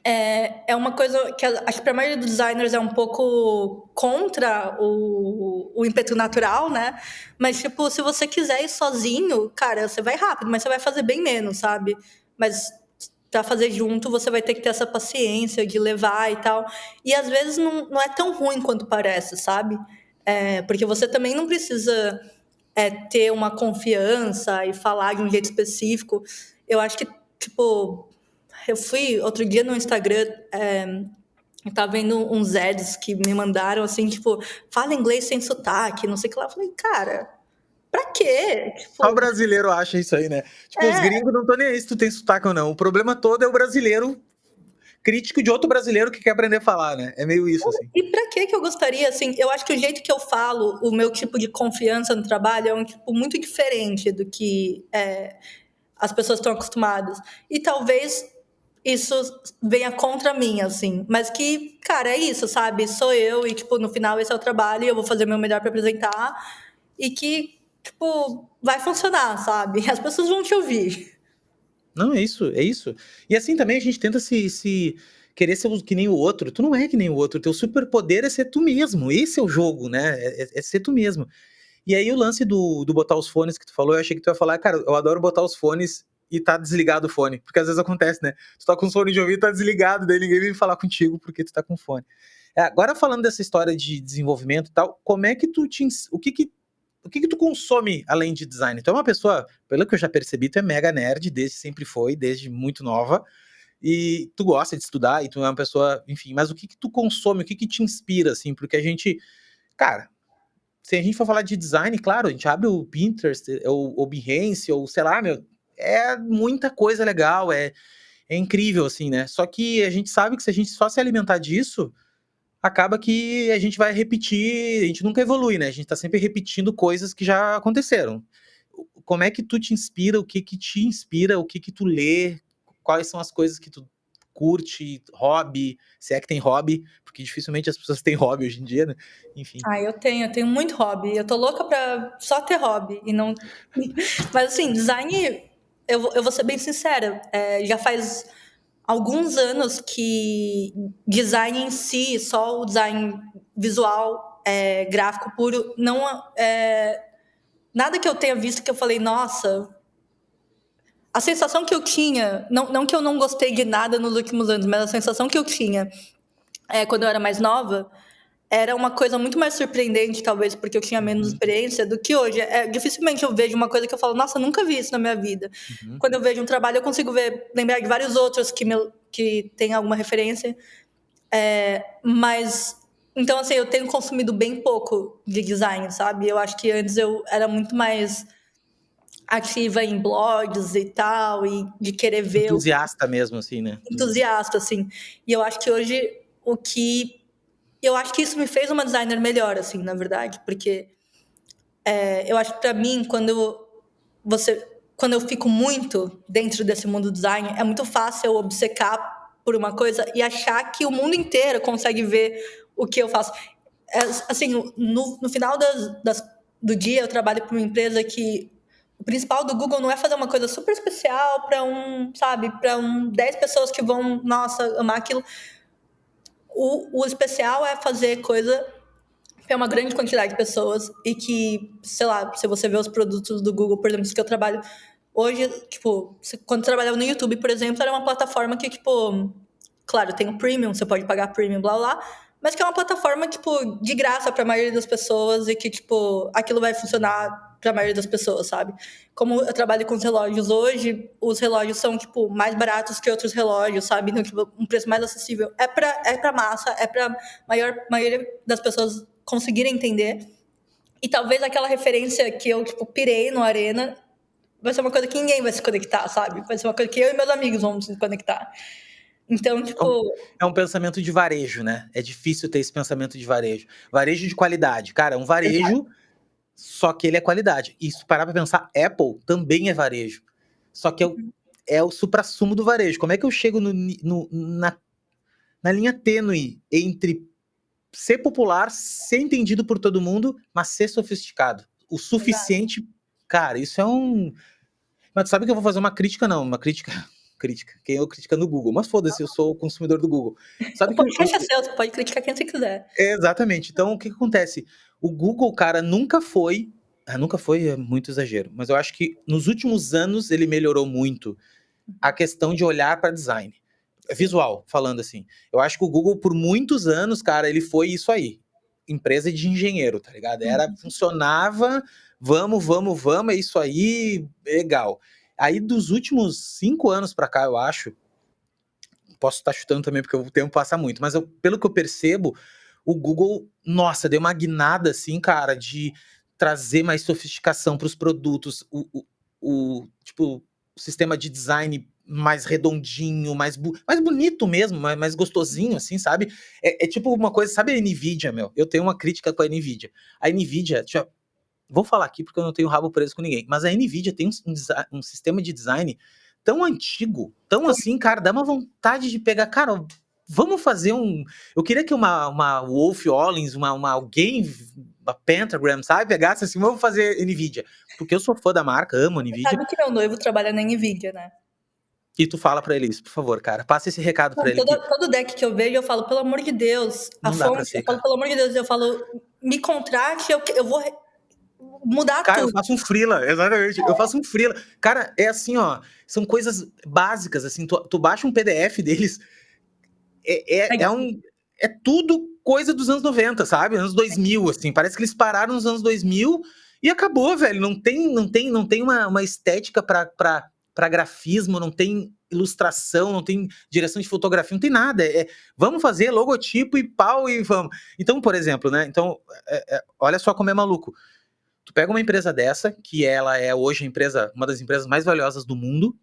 é uma coisa que acho que para a maioria dos designers é um pouco contra o ímpeto natural, né? Mas, tipo, se você quiser ir sozinho, cara, você vai rápido, mas você vai fazer bem menos, sabe? Mas para fazer junto, você vai ter que ter essa paciência de levar e tal. E às vezes não é tão ruim quanto parece, sabe? Porque você também não precisa ter uma confiança e falar de um jeito específico. Eu acho que, tipo, eu fui outro dia no Instagram, eu tava vendo uns ads que me mandaram assim, tipo, fala inglês sem sotaque, não sei o que lá. Eu falei, cara, pra quê? Só o Tipo, brasileiro acha isso aí, né? Tipo, os gringos não estão nem aí se tu tem sotaque ou não. O problema todo é o brasileiro crítico de outro brasileiro que quer aprender a falar, né? É meio isso, assim. e pra que eu gostaria, assim, eu acho que o jeito que eu falo, o meu tipo de confiança no trabalho é um tipo muito diferente do que as pessoas estão acostumadas. E talvez isso venha contra mim, assim. Mas que, cara, é isso, sabe? Sou eu e, tipo, no final esse é o trabalho e eu vou fazer o meu melhor pra apresentar. E que, tipo, vai funcionar, sabe? As pessoas vão te ouvir. Não, é isso, é isso. E assim também a gente tenta se querer ser que nem o outro. Tu não é que nem o outro. Teu superpoder é ser tu mesmo. Esse é o jogo, né? É ser tu mesmo. E aí o lance do botar os fones que tu falou, eu achei que tu ia falar, cara, eu adoro botar os fones e tá desligado o fone. Porque às vezes acontece, né? Tu tá com os fones de ouvido, tá desligado, daí ninguém vem falar contigo porque tu tá com fone. Agora falando dessa história de desenvolvimento e tal, como é que tu o que que tu consome além de design? Tu é uma pessoa, pelo que eu já percebi, tu é mega nerd, desde sempre foi, desde muito nova, e tu gosta de estudar, e tu é uma pessoa, enfim, mas o que que tu consome, o que que te inspira, assim, porque a gente, cara, se a gente for falar de design, claro, a gente abre o Pinterest, ou Behance, ou sei lá, meu, é muita coisa legal, é incrível, assim, né? Só que a gente sabe que se a gente só se alimentar disso, acaba que a gente vai repetir, a gente nunca evolui, né? A gente tá sempre repetindo coisas que já aconteceram. Como é que tu te inspira? O que que te inspira? O que que tu lê? Quais são as coisas que tu curte? Hobby? Se é que tem hobby, porque dificilmente as pessoas têm hobby hoje em dia, né? Enfim. Eu tenho muito hobby. Eu tô louca pra só ter hobby e não. Mas assim, design, eu vou ser bem sincera, já faz alguns anos que design em si, só o design visual, gráfico puro, não nada que eu tenha visto que eu falei, nossa. A sensação que eu tinha, não que eu não gostei de nada nos últimos anos, mas a sensação que eu tinha quando eu era mais nova era uma coisa muito mais surpreendente, talvez, porque eu tinha menos Uhum, experiência do que hoje. Dificilmente eu vejo uma coisa que eu falo, nossa, eu nunca vi isso na minha vida. uhum. Quando eu vejo um trabalho, eu consigo lembrar de vários outros que tem alguma referência. Mas, então, assim, eu tenho consumido bem pouco de design, sabe? Eu acho que antes eu era muito mais ativa em blogs e tal, e de querer ver o Entusiasta mesmo, assim, né? entusiasta, assim. E eu acho que hoje o que. Eu acho que isso me fez uma designer melhor, assim, na verdade, porque eu acho que pra mim, você. Quando eu fico muito dentro desse mundo do design, é muito fácil eu obcecar por uma coisa e achar que o mundo inteiro consegue ver o que eu faço. Assim, no final do dia, eu trabalho para uma empresa que o principal do Google não é fazer uma coisa super especial para sabe, para 10 pessoas que vão, nossa, amar aquilo. O especial é fazer coisa para uma grande quantidade de pessoas e que, sei lá, se você vê os produtos do Google, por exemplo, que eu trabalho hoje, tipo, quando eu trabalhava no YouTube, por exemplo, era uma plataforma que, tipo, claro, tem o premium, você pode pagar premium, blá blá, mas que é uma plataforma, tipo, de graça para a maioria das pessoas e que, tipo, aquilo vai funcionar para a maioria das pessoas, sabe? Como eu trabalho com os relógios hoje, os relógios são, tipo, mais baratos que outros relógios, sabe? Então, tipo, um preço mais acessível. É pra massa, é pra maioria das pessoas conseguirem entender. E talvez aquela referência que eu, tipo, pirei no Arena vai ser uma coisa que ninguém vai se conectar, sabe? Vai ser uma coisa que eu e meus amigos vamos se conectar. Então, É um, tipo, é um pensamento de varejo, né? É difícil ter esse pensamento de varejo. Varejo de qualidade. Cara, é um varejo, só que ele é qualidade. E se parar pra pensar, Apple também é varejo. Só que é o suprassumo do varejo. Como é que eu chego na linha tênue entre ser popular, ser entendido por todo mundo, mas ser sofisticado? O suficiente, cara, isso é um. Mas sabe que eu vou fazer uma crítica, não, uma crítica. Crítica. Quem eu critica no Google? Mas foda-se, eu sou o consumidor do Google. o Sabe que podcast é seu, você pode criticar quem você quiser. exatamente. Então, o que que acontece? O Google, cara, nunca foi. Nunca foi é muito exagero, mas eu acho que nos últimos anos ele melhorou muito a questão de olhar para design. Sim. Visual, falando assim. Eu acho que o Google, por muitos anos, cara, ele foi isso aí. Empresa de engenheiro, tá ligado? Funcionava, vamos, é isso aí, legal. Aí, dos últimos 5 anos pra cá, eu acho, posso estar chutando também, porque o tempo passa muito, mas pelo que eu percebo, o Google, nossa, deu uma guinada, assim, cara, de trazer mais sofisticação para os produtos, tipo, o sistema de design mais redondinho, mais bonito mesmo, mais gostosinho, assim, sabe? É tipo uma coisa, sabe a NVIDIA, meu? Eu tenho uma crítica com a NVIDIA. A NVIDIA, vou falar aqui porque eu não tenho rabo preso com ninguém, mas a NVIDIA tem um sistema de design tão antigo, tão assim, cara, dá uma vontade de pegar, cara, vamos fazer um. Eu queria que uma Wolf Hollins, alguém, uma Pentagram, sabe, pegasse assim, vamos fazer NVIDIA, porque eu sou fã da marca, amo a NVIDIA, Sabe que meu noivo trabalha na Nvidia, né? e tu fala pra ele isso, por favor, cara, passa esse recado pra Não, ele que todo deck que eu vejo, eu falo, pelo amor de Deus, a não dá pra fonte, eu ser, falo, cara. pelo amor de Deus, eu falo, me contrate, eu vou mudar Cara, eu tudo. faço um freela, exatamente. Eu faço um freela. Cara, é assim, ó. São coisas básicas, assim. Tu baixa um PDF deles, é Legal. um. É tudo coisa dos anos 90, sabe? Anos 2000, assim. Parece que eles pararam nos anos 2000 e acabou, velho. Não tem uma estética pra grafismo, não tem ilustração, não tem direção de fotografia, não tem nada. Vamos fazer logotipo e pau e vamos. Então, por exemplo, né? Então, olha só como é maluco. Tu pega uma empresa dessa, que ela é hoje uma das empresas mais valiosas do mundo,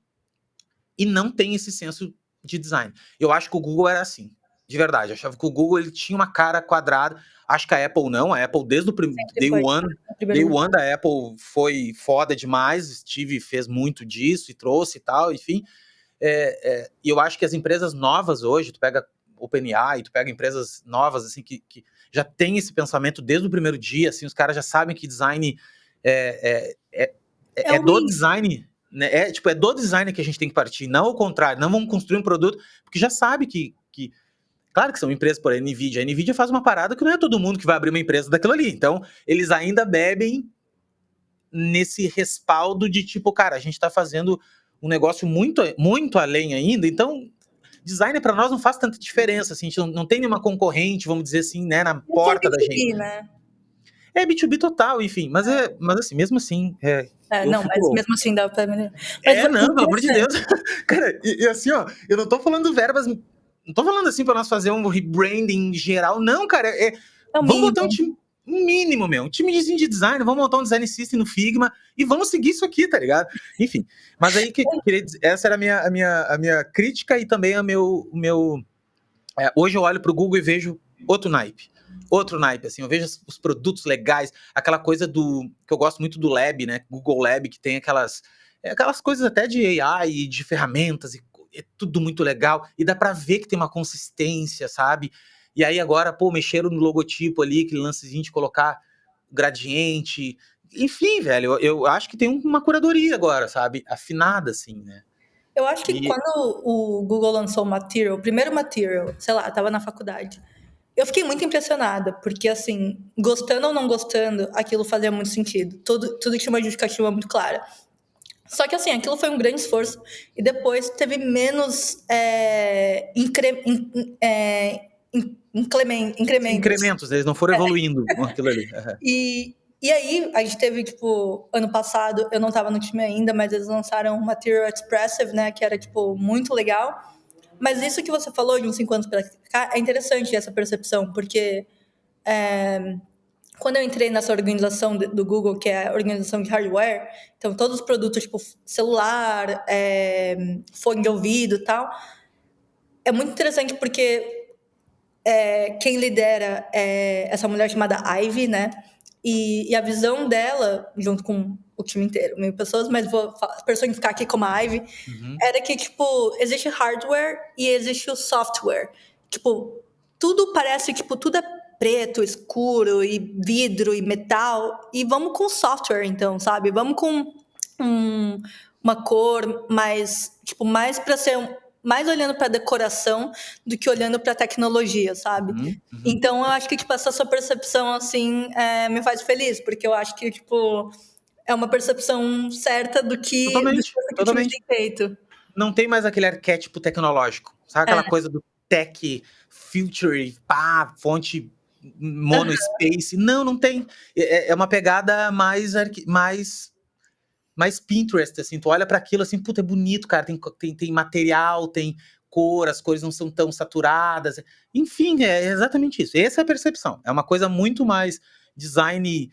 e não tem esse senso de design. Eu acho que o Google era assim, de verdade. Eu achava que o Google ele tinha uma cara quadrada. Acho que a Apple não. A Apple, desde o Sempre day foi one, o primeiro lugar. da Apple foi foda demais. Steve fez muito disso e trouxe e tal, enfim. E eu acho que as empresas novas hoje, tu pega OpenAI, tu pega empresas novas, assim, que já tem esse pensamento desde o primeiro dia, assim, os caras já sabem que design é, é, é, É é o do mínimo. design, né? É do design que a gente tem que partir, não ao contrário, não vamos construir um produto, porque já sabe que claro que são empresas, por exemplo, a NVIDIA. A NVIDIA faz uma parada que não é todo mundo que vai abrir uma empresa daquilo ali. Então, eles ainda bebem nesse respaldo de tipo, cara, a gente tá fazendo um negócio muito, muito além ainda, então designer para nós não faz tanta diferença, assim, a gente não tem nenhuma concorrente, vamos dizer assim, né, na Porque é porta da gente. B2B, né? É B2B total, enfim, mas assim, mesmo assim, eu Não, fico mas louco. mesmo assim dá pra melhorar. Mas Não, pelo amor de interessante. Deus. Cara, e assim, ó, eu não tô falando verbas, não tô falando assim pra nós fazer um rebranding geral, não, cara, É o vamos botar mínimo. um mínimo, meu, um timezinho de design, vamos montar um design system no Figma e vamos seguir isso aqui, tá ligado? Enfim, mas aí essa era a minha crítica e também hoje eu olho pro Google e vejo outro naipe, assim, eu vejo os produtos legais, aquela coisa que eu gosto muito do Lab, né, Google Lab, que tem aquelas coisas até de AI e de ferramentas, e é tudo muito legal, e dá pra ver que tem uma consistência, sabe? E aí agora, pô, mexeram no logotipo ali, aquele lancezinho de colocar gradiente, enfim, velho, eu acho que tem uma curadoria agora, sabe? Afinada, assim, né? Eu acho que E, quando o Google lançou o Material, o primeiro Material, sei lá, tava na faculdade. Eu fiquei muito impressionada, porque assim, gostando ou não gostando, aquilo fazia muito sentido. Tudo tinha uma justificativa muito clara. Só que assim, aquilo foi um grande esforço e depois teve menos incrementos. incrementos, eles não foram evoluindo aquilo ali. E aí, a gente teve, tipo, ano passado, eu não tava no time ainda, mas eles lançaram o Material Expressive, né, que era, tipo, muito legal. Mas isso que você falou de uns 5 anos pra cá, é interessante essa percepção, porque quando eu entrei nessa organização do Google, que é a organização de hardware, então todos os produtos, tipo, celular, fone de ouvido e tal, é muito interessante porque quem lidera é essa mulher chamada Ivy, né? E a visão dela, junto com o time inteiro, 1.000 pessoas, mas vou personificar aqui como a Ivy, Uhum. era que, tipo, existe hardware e existe o software. Tipo, tudo parece, tipo, tudo é preto, escuro, e vidro, e metal, e vamos com software, então, sabe? Vamos com uma cor mais, tipo, mais para ser mais olhando para decoração do que olhando para tecnologia, sabe? Uhum, uhum. Então eu acho que tipo essa sua percepção assim me faz feliz, porque eu acho que tipo é uma percepção certa do Totalmente, esforço que o time totalmente. tem feito. Não tem mais aquele arquétipo tecnológico. Sabe aquela coisa do tech, future, pá, fonte monospace? Não tem. É uma pegada mais Pinterest, assim. Tu olha para aquilo assim, puta, é bonito, cara. Tem material, tem cor, as cores não são tão saturadas. Enfim, é exatamente isso. Essa é a percepção. É uma coisa muito mais design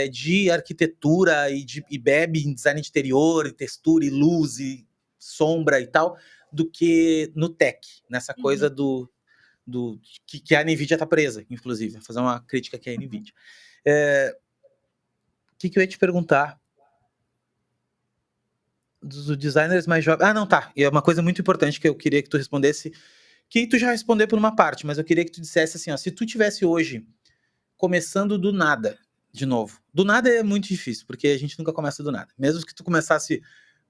de arquitetura e bebe em design de interior, e textura, e luz, e sombra e tal, do que no tech, nessa coisa que a NVIDIA tá presa, inclusive. Vou fazer uma crítica aqui à NVIDIA. O que eu ia te perguntar? Dos designers mais jovens. Ah, não, tá. E é uma coisa muito importante que eu queria que tu respondesse, que tu já respondeu por uma parte, mas eu queria que tu dissesse assim, ó, se tu tivesse hoje começando do nada, de novo. Do nada é muito difícil, porque a gente nunca começa do nada. Mesmo que tu começasse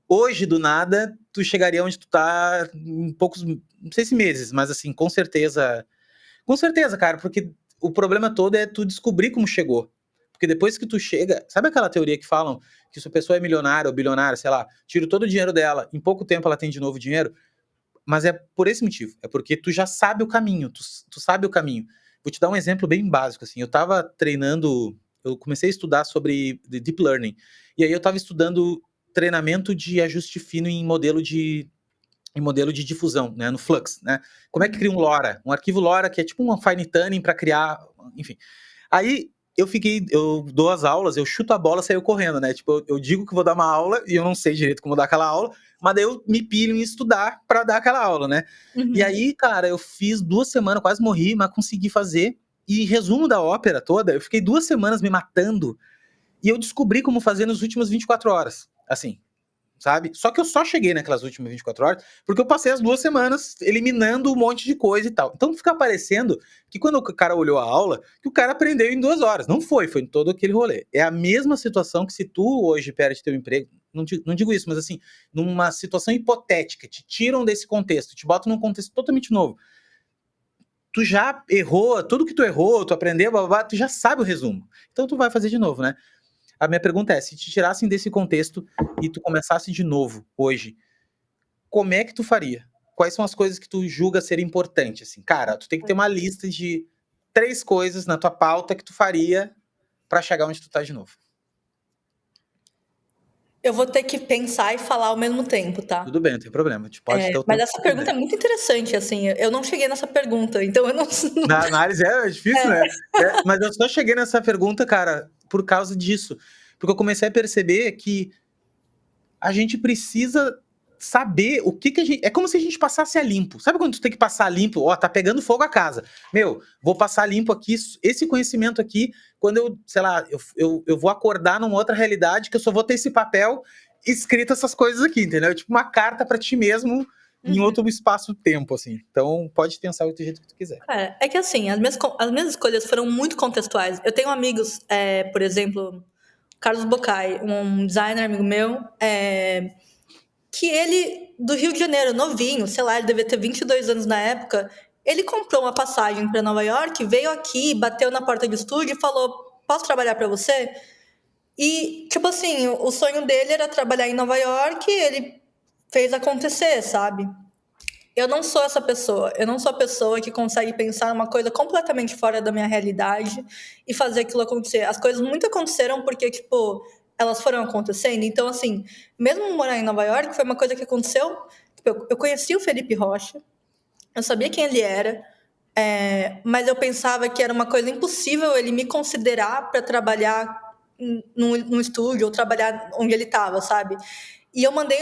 hoje do nada, tu chegaria onde tu tá em poucos, não sei se meses, mas assim, com certeza, cara, porque o problema todo é tu descobrir como chegou. Porque depois que tu chega, sabe aquela teoria que falam que se a pessoa é milionária ou bilionária, sei lá, tira todo o dinheiro dela, em pouco tempo ela tem de novo dinheiro, mas é por esse motivo, é porque tu já sabe o caminho, tu sabe o caminho. Vou te dar um exemplo bem básico, assim, eu tava treinando, eu comecei a estudar sobre Deep Learning, e aí eu tava estudando treinamento de ajuste fino em modelo de difusão, né, no Flux, né? Como é que cria um LoRa? Um arquivo LoRa que é tipo um fine tuning para criar, enfim. Aí eu dou as aulas, eu chuto a bola e saio correndo, né? Tipo, eu digo que vou dar uma aula e eu não sei direito como dar aquela aula, mas daí eu me pilho em estudar para dar aquela aula, né? E Uhum. aí, cara, eu fiz 2 semanas, quase morri, mas consegui fazer. E resumo da ópera toda, eu fiquei 2 semanas me matando e eu descobri como fazer nos últimos 24 horas. Assim, sabe? Só que eu só cheguei naquelas últimas 24 horas porque eu passei as 2 semanas eliminando um monte de coisa e tal. Então fica parecendo que quando o cara olhou a aula, que o cara aprendeu em 2 horas. Não foi em todo aquele rolê. É a mesma situação que se tu hoje perde teu emprego, não digo isso, mas assim, numa situação hipotética, te tiram desse contexto, te botam num contexto totalmente novo. Tu já errou, tudo que tu errou, tu aprendeu, blá, blá, blá, tu já sabe o resumo. Então tu vai fazer de novo, né? A minha pergunta é, se te tirassem desse contexto e tu começasse de novo hoje, como é que tu faria? quais são as coisas que tu julga ser importante, assim? Cara, tu tem que ter uma lista de 3 coisas na tua pauta que tu faria pra chegar onde tu tá de novo. Eu vou ter que pensar e falar ao mesmo tempo, tá? Tudo bem, não tem problema. Tu pode ter o Mas tempo essa que tu pergunta é quiser. muito interessante, assim. Eu não cheguei nessa pergunta, então eu não. Na análise é difícil, né? Mas eu só cheguei nessa pergunta, cara, por causa disso. Porque eu comecei a perceber que a gente precisa saber o que a gente. É como se a gente passasse a limpo. Sabe quando tu tem que passar limpo? Ó, tá pegando fogo a casa. Meu, vou passar limpo aqui, esse conhecimento aqui, quando eu, sei lá, eu vou acordar numa outra realidade que eu só vou ter esse papel escrito essas coisas aqui, entendeu? É tipo uma carta pra ti mesmo em outro espaço-tempo, assim. Então, pode pensar do jeito que tu quiser. Cara, é que assim, as minhas escolhas foram muito contextuais. Eu tenho amigos, por exemplo, Carlos Bocai, um designer amigo meu, que ele, do Rio de Janeiro, novinho, sei lá, ele devia ter 22 anos na época, ele comprou uma passagem para Nova York, veio aqui, bateu na porta do estúdio e falou: posso trabalhar para você? E, tipo assim, o sonho dele era trabalhar em Nova York, ele fez acontecer, sabe? Eu não sou essa pessoa. Eu não sou a pessoa que consegue pensar uma coisa completamente fora da minha realidade e fazer aquilo acontecer. As coisas muito aconteceram porque, tipo, elas foram acontecendo. Então, assim, mesmo morar em Nova York, foi uma coisa que aconteceu. Tipo, eu conheci o Felipe Rocha, eu sabia quem ele era, mas eu pensava que era uma coisa impossível ele me considerar para trabalhar num estúdio ou trabalhar onde ele estava, sabe? E eu mandei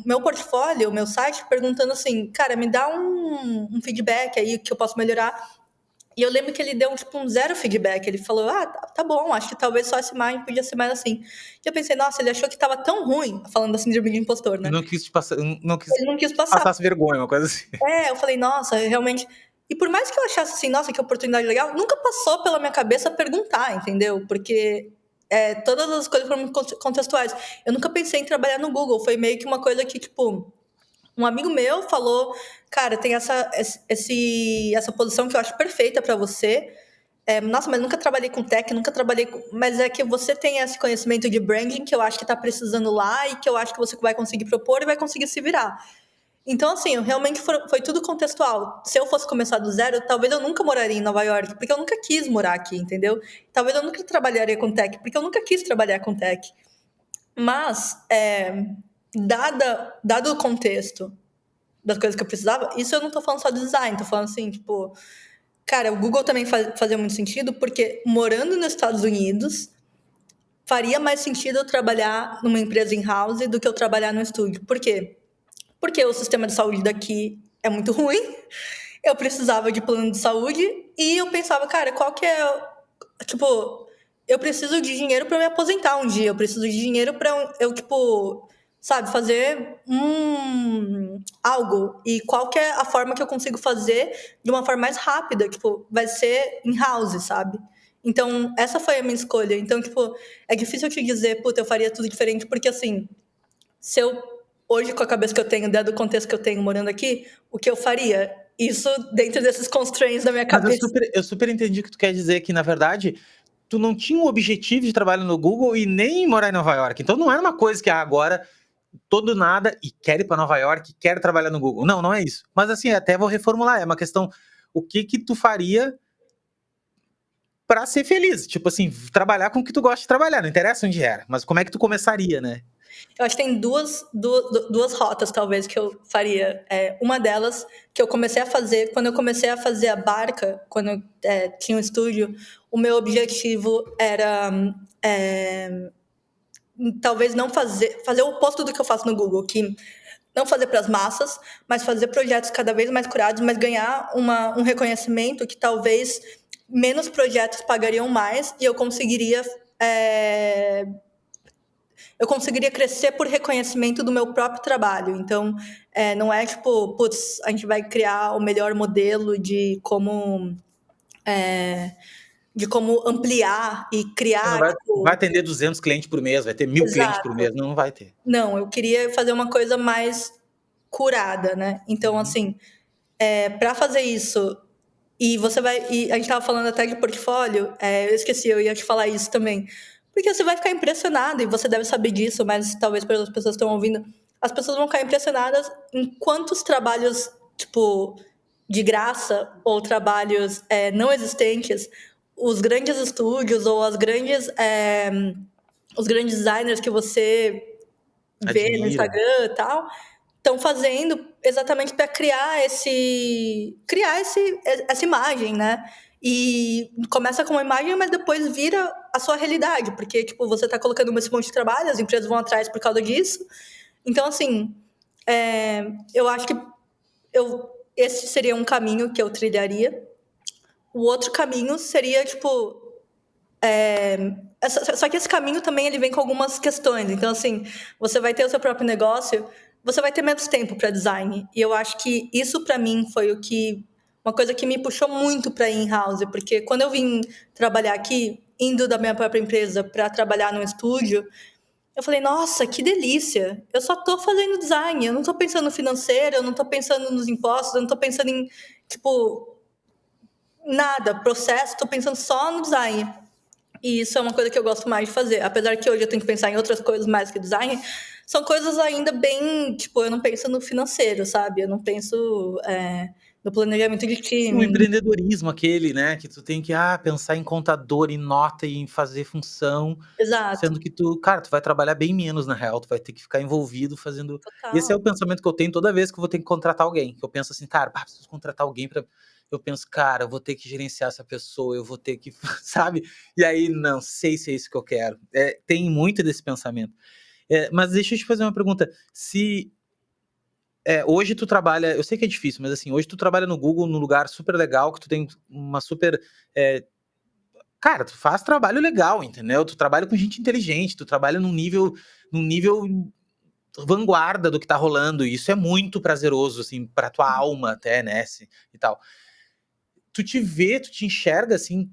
meu portfólio, meu site, perguntando assim, cara, me dá um feedback aí que eu posso melhorar. E eu lembro que ele deu tipo um zero feedback. Ele falou, tá bom, acho que talvez só essa imagem podia ser mais assim. E eu pensei, nossa, ele achou que tava tão ruim, falando da síndrome de impostor, né? Não quis te passar, não quis Ele não quis passar. passasse vergonha, uma coisa assim. Eu falei, nossa, realmente. E por mais que eu achasse assim, nossa, que oportunidade legal, nunca passou pela minha cabeça perguntar, entendeu? Porque todas as coisas foram contextuais. Eu nunca pensei em trabalhar no Google. Foi meio que uma coisa que, tipo, um amigo meu falou, cara, tem essa posição que eu acho perfeita para você. Nossa, mas nunca trabalhei com tech, nunca trabalhei com... Mas é que você tem esse conhecimento de branding que eu acho que tá precisando lá e que eu acho que você vai conseguir propor e vai conseguir se virar. Então, assim, realmente foi tudo contextual. Se eu fosse começar do zero, talvez eu nunca moraria em Nova York, porque eu nunca quis morar aqui, entendeu? Talvez eu nunca trabalharia com tech, porque eu nunca quis trabalhar com tech. Mas, dado o contexto das coisas que eu precisava, isso eu não tô falando só de design, tô falando assim, tipo... Cara, o Google também fazia muito sentido, porque morando nos Estados Unidos, faria mais sentido eu trabalhar numa empresa in-house do que eu trabalhar no estúdio. Por quê? Porque o sistema de saúde daqui é muito ruim, eu precisava de plano de saúde e eu pensava, cara, qual que é... Tipo, eu preciso de dinheiro para me aposentar um dia, eu preciso de dinheiro para eu, tipo, sabe, fazer algo. E qual que é a forma que eu consigo fazer de uma forma mais rápida? Tipo, vai ser in-house, sabe? Então, essa foi a minha escolha. Então, tipo, é difícil eu te dizer, puta, eu faria tudo diferente, porque assim, se eu, hoje com a cabeça que eu tenho, dado o contexto que eu tenho morando aqui, o que eu faria? Isso dentro desses constraints da minha Mas cabeça. eu super entendi o que tu quer dizer, que na verdade tu não tinha um objetivo de trabalhar no Google e nem morar em Nova York. Então não era uma coisa que agora todo nada e quero ir para Nova York, quero trabalhar no Google. Não, não é isso. Mas assim, até vou reformular, é uma questão, o que que tu faria para ser feliz? Tipo assim, trabalhar com o que tu gosta de trabalhar, não interessa onde era, mas como é que tu começaria, né? Eu acho que tem duas rotas, talvez, que eu faria. Uma delas, que eu comecei a fazer, quando eu comecei a fazer a barca, quando eu tinha um estúdio, o meu objetivo era talvez não fazer o oposto do que eu faço no Google, que não fazer para as massas, mas fazer projetos cada vez mais curados, mas ganhar um reconhecimento que talvez menos projetos pagariam mais e eu conseguiria crescer por reconhecimento do meu próprio trabalho. Então, não é tipo, putz, a gente vai criar o melhor modelo de como ampliar e Você não criar, vai tipo... atender 200 clientes por mês, vai ter 1.000 clientes por Exato. mês, não vai ter. Não, eu queria fazer uma coisa mais curada, né? Então, Uhum. assim, para fazer isso, e a gente tava falando até de portfólio, eu esqueci, eu ia te falar isso também. Porque você vai ficar impressionado, e você deve saber disso, mas talvez para as pessoas que estão ouvindo, as pessoas vão ficar impressionadas em quantos trabalhos, tipo, de graça ou trabalhos não existentes, os grandes estúdios ou os grandes designers que você vê no Admira. Instagram e tal, estão fazendo exatamente para essa imagem, né? E começa com uma imagem, mas depois vira a sua realidade, porque tipo, você está colocando esse monte de trabalho, as empresas vão atrás por causa disso. Então, assim, eu acho que esse seria um caminho que eu trilharia. O outro caminho seria, tipo, só que esse caminho também ele vem com algumas questões. Então, assim, você vai ter o seu próprio negócio, você vai ter menos tempo para design. E eu acho que isso, para mim, foi uma coisa que me puxou muito para in-house, porque quando eu vim trabalhar aqui, indo da minha própria empresa para trabalhar no estúdio, eu falei, nossa, que delícia! Eu só tô fazendo design, eu não tô pensando no financeiro, eu não tô pensando nos impostos, eu não tô pensando em, tipo, nada, processo, tô pensando só no design. E isso é uma coisa que eu gosto mais de fazer. Apesar que hoje eu tenho que pensar em outras coisas mais que design, são coisas ainda bem. Tipo, eu não penso no financeiro, sabe? Eu não penso no planejamento de O time. empreendedorismo aquele, né, que tu tem que, pensar em contador, em nota e em fazer função, Exato, sendo que tu vai trabalhar bem menos na real, tu vai ter que ficar envolvido fazendo esse é total. o pensamento que eu tenho toda vez que eu vou ter que contratar alguém, que eu penso assim: "Cara, preciso contratar alguém pra", eu penso: "Cara, eu vou ter que gerenciar essa pessoa, eu vou ter que", sabe, e aí não sei se é isso que eu quero. Tem muito desse pensamento. Mas deixa eu te fazer uma pergunta, se hoje tu trabalha, eu sei que é difícil, mas assim, hoje tu trabalha no Google, num lugar super legal, que tu tem uma super. Cara, tu faz trabalho legal, entendeu? Tu trabalha com gente inteligente, tu trabalha num nível vanguarda do que tá rolando, e isso é muito prazeroso, assim, pra tua alma até, né? E tal. Tu te enxerga assim,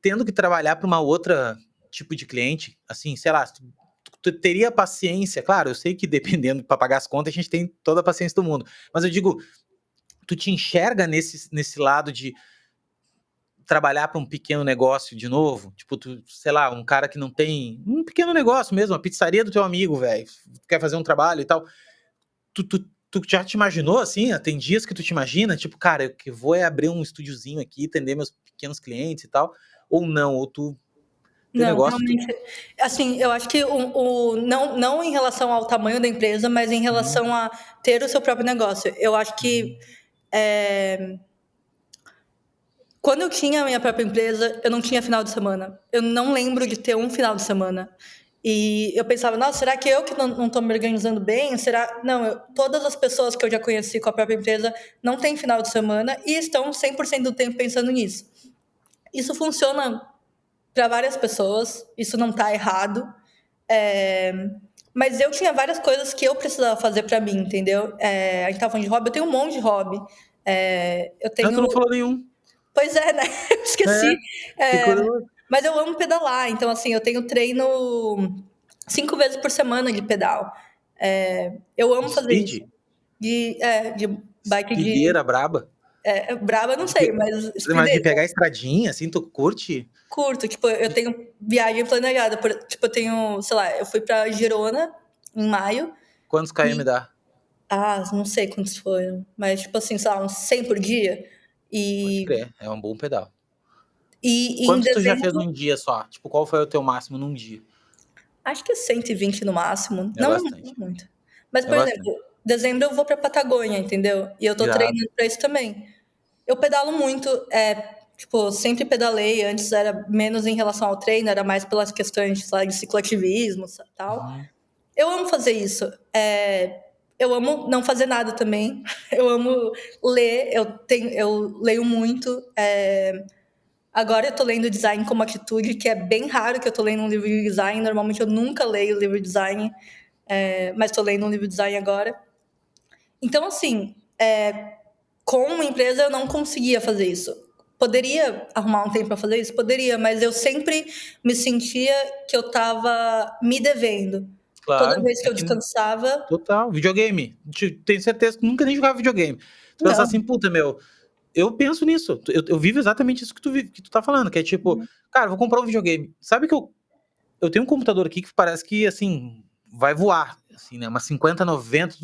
tendo que trabalhar para uma outra tipo de cliente, assim, sei lá, tu teria paciência, claro, eu sei que dependendo para pagar as contas, a gente tem toda a paciência do mundo, mas eu digo, tu te enxerga nesse lado de trabalhar para um pequeno negócio de novo? Tipo, tu, sei lá, um cara que não tem um pequeno negócio mesmo, a pizzaria do teu amigo, velho, quer fazer um trabalho e tal. Tu já te imaginou assim? Tem dias que tu te imagina, tipo, cara, eu que vou abrir um estúdiozinho aqui, atender meus pequenos clientes e tal, ou não, ou teu Não, negócio, tu. realmente. Assim, eu acho que não em relação ao tamanho da empresa, mas em Uhum, relação a ter o seu próprio negócio. Eu acho uhum. que quando eu tinha a minha própria empresa, eu não tinha final de semana. Eu não lembro de ter um final de semana. E eu pensava, nossa, será que eu que não estou me organizando bem? Será? Não, todas as pessoas que eu já conheci com a própria empresa não têm final de semana e estão 100% do tempo pensando nisso. Isso funciona para várias pessoas, isso não está errado. É, Mas eu tinha várias coisas que eu precisava fazer para mim, entendeu? A gente estava falando de hobby, eu tenho um monte de hobby. Eu Ah, tu tenho. não falou nenhum. Pois é, né? Eu É, esqueci. que É, curioso. Mas eu amo pedalar, então assim, eu tenho treino 5 vezes por semana de pedal. Eu De amo fazer isso. speed? De bike de. Speedeira braba? Braba, eu não De sei, pe mas mas de speed pegar estradinha, assim, tu curte? curto. Tipo, eu De tenho viagem planejada. Tipo, eu tenho, sei lá, eu fui pra Girona em maio. quantos km E, dá? não sei quantos foram, mas tipo assim, sei lá, uns 100 por dia. Pode E, crer, é um bom pedal. e em Quantos tu já fez dezembro, num dia só? Tipo, qual foi o teu máximo num dia? acho que 120 no máximo. É Não, bastante, não muito. Mas, é por bastante. exemplo, dezembro eu vou pra Patagônia, entendeu? E eu tô Irado. treinando pra isso também. Eu pedalo muito, tipo, sempre pedalei. Antes era menos em relação ao treino, era mais pelas questões, sei lá, de cicloativismo e tal. Uhum. Eu amo fazer isso. Eu amo não fazer nada também. Eu amo ler. Eu leio muito. Agora eu tô lendo Design como Atitude, que é bem raro que eu tô lendo um livro de design. Normalmente eu nunca leio livro de design, mas tô lendo um livro de design agora. Então, assim, com uma empresa eu não conseguia fazer isso. Poderia arrumar um tempo para fazer isso? Poderia, mas eu sempre me sentia que eu estava me devendo. Toda Claro, vez que é eu que descansava, total. Videogame. Tenho certeza que tu nunca nem jogava videogame. Tu pensa não. assim, puta, meu, eu penso nisso. Eu vivo exatamente isso que que tu tá falando, que é tipo, cara, vou comprar um videogame. Sabe que eu tenho um computador aqui que parece que, assim, vai voar, assim, né? Umas 50, 90,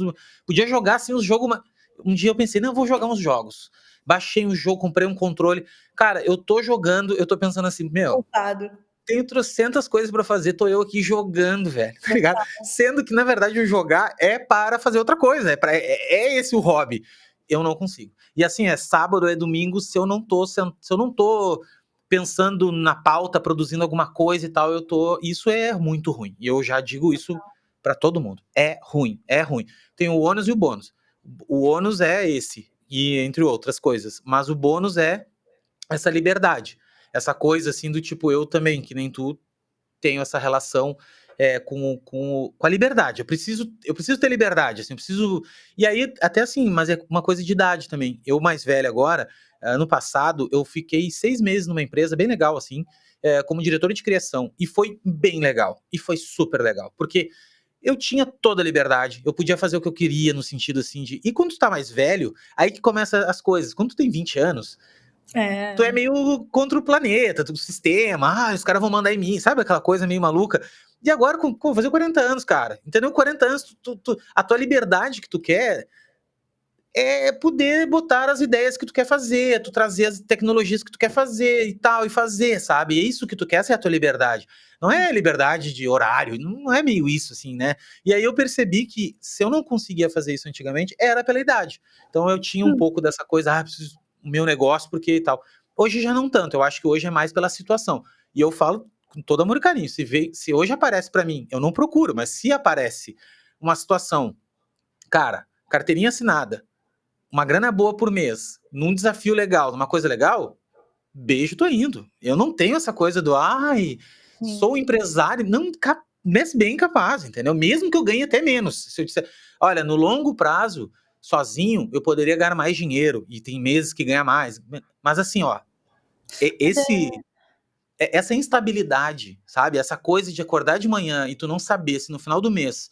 podia jogar, assim, os jogos... Um dia eu pensei, não, eu vou jogar uns jogos. Baixei um jogo, comprei um controle. Cara, eu tô jogando, eu tô pensando assim, meu, Culpado. tenho trocentas coisas pra fazer, tô eu aqui jogando, velho, tá ligado? Sendo que, na verdade, o jogar é para fazer outra coisa, é esse o hobby. Eu não consigo. E assim, é sábado, é domingo, se eu não tô pensando na pauta, produzindo alguma coisa e tal, isso é muito ruim. E eu já digo isso pra todo mundo. É ruim, é ruim. Tem o ônus e o bônus. O ônus é esse, e entre outras coisas. Mas o bônus é essa liberdade. Essa coisa assim do tipo, eu também, que nem tu, tenho essa relação com a liberdade. Eu preciso ter liberdade, assim, eu preciso. E aí, até assim, mas é uma coisa de idade também. Eu, mais velho agora, ano passado, eu fiquei 6 meses numa empresa bem legal, assim, como diretor de criação. E foi bem legal. E foi super legal. Porque eu tinha toda a liberdade, eu podia fazer o que eu queria, no sentido assim de. E quando tu tá mais velho, aí que começa as coisas. Quando tu tem 20 anos, tu é meio contra o planeta, o sistema, os caras vão mandar em mim, sabe aquela coisa meio maluca? E agora, vou fazer 40 anos, cara, entendeu? 40 anos, a tua liberdade que tu quer é poder botar as ideias que tu quer fazer, tu trazer as tecnologias que tu quer fazer e tal, e fazer, sabe? É isso que tu quer, essa é a tua liberdade. Não é liberdade de horário, não é meio isso, assim, né? E aí eu percebi que se eu não conseguia fazer isso antigamente, era pela idade. Então eu tinha um pouco dessa coisa, preciso do meu negócio, porque e tal. Hoje já não tanto, eu acho que hoje é mais pela situação. E eu falo com todo amor e carinho, se hoje aparece pra mim, eu não procuro, mas se aparece uma situação, cara, carteirinha assinada, uma grana boa por mês, num desafio legal, numa coisa legal, beijo, tô indo. Eu não tenho essa coisa do, sou empresário, não, bem capaz, entendeu? Mesmo que eu ganhe até menos. Se eu disser, olha, no longo prazo, sozinho, eu poderia ganhar mais dinheiro, e tem meses que ganha mais. Mas assim, ó, essa instabilidade, sabe? Essa coisa de acordar de manhã e tu não saber se no final do mês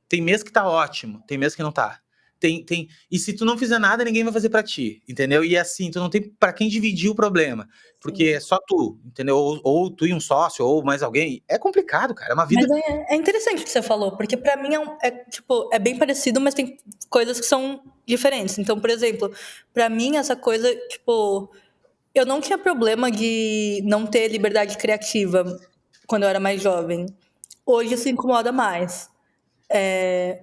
tem mês que tá ótimo, tem mês que não tá. E se tu não fizer nada, ninguém vai fazer pra ti, entendeu? E assim, tu não tem pra quem dividir o problema, porque é só tu, entendeu? Ou tu e um sócio, ou mais alguém. É complicado, cara. É uma vida. Mas é interessante o que você falou, porque pra mim tipo, é bem parecido, mas tem coisas que são diferentes. Então, por exemplo, pra mim essa coisa, tipo, eu não tinha problema de não ter liberdade criativa quando eu era mais jovem. Hoje isso incomoda mais.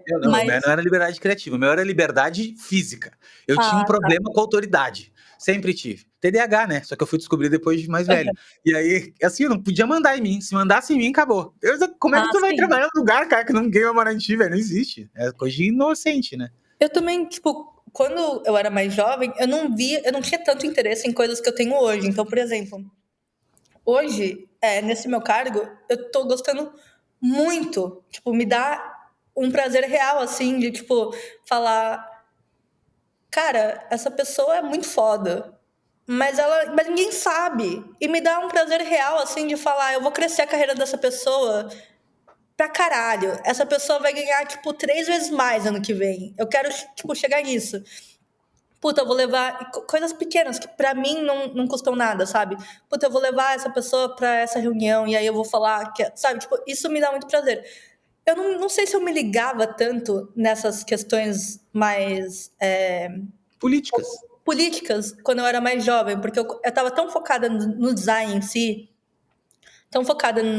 Não, o Mas, meu não era liberdade criativa, o meu era liberdade física. Eu tinha um ah, tá. problema com a autoridade. Sempre tive. TDAH, né? Só que eu fui descobrir depois de mais velho. E aí, assim, eu não podia mandar em mim. Se mandasse em mim, acabou. Como é que Ah, tu vai sim. trabalhar no lugar, cara, que ninguém vai mandar em ti, velho? Não existe. É coisa de inocente, né? Eu também, tipo, quando eu era mais jovem, eu não tinha tanto interesse em coisas que eu tenho hoje. Então, por exemplo, hoje, nesse meu cargo, eu tô gostando muito. Tipo, me dá um prazer real, assim, de, tipo, falar, cara, essa pessoa é muito foda. Mas ninguém sabe. E me dá um prazer real, assim, de falar, eu vou crescer a carreira dessa pessoa pra caralho. Essa pessoa vai ganhar, tipo, 3 vezes mais ano que vem. Eu quero, tipo, chegar nisso. Puta, eu vou levar coisas pequenas que pra mim não custam nada, sabe? Puta, eu vou levar essa pessoa pra essa reunião e aí eu vou falar que, sabe? Tipo, isso me dá muito prazer. Eu não sei se eu me ligava tanto nessas questões mais Políticas. políticas quando eu era mais jovem, porque eu tava tão focada no design em si, tão focada Em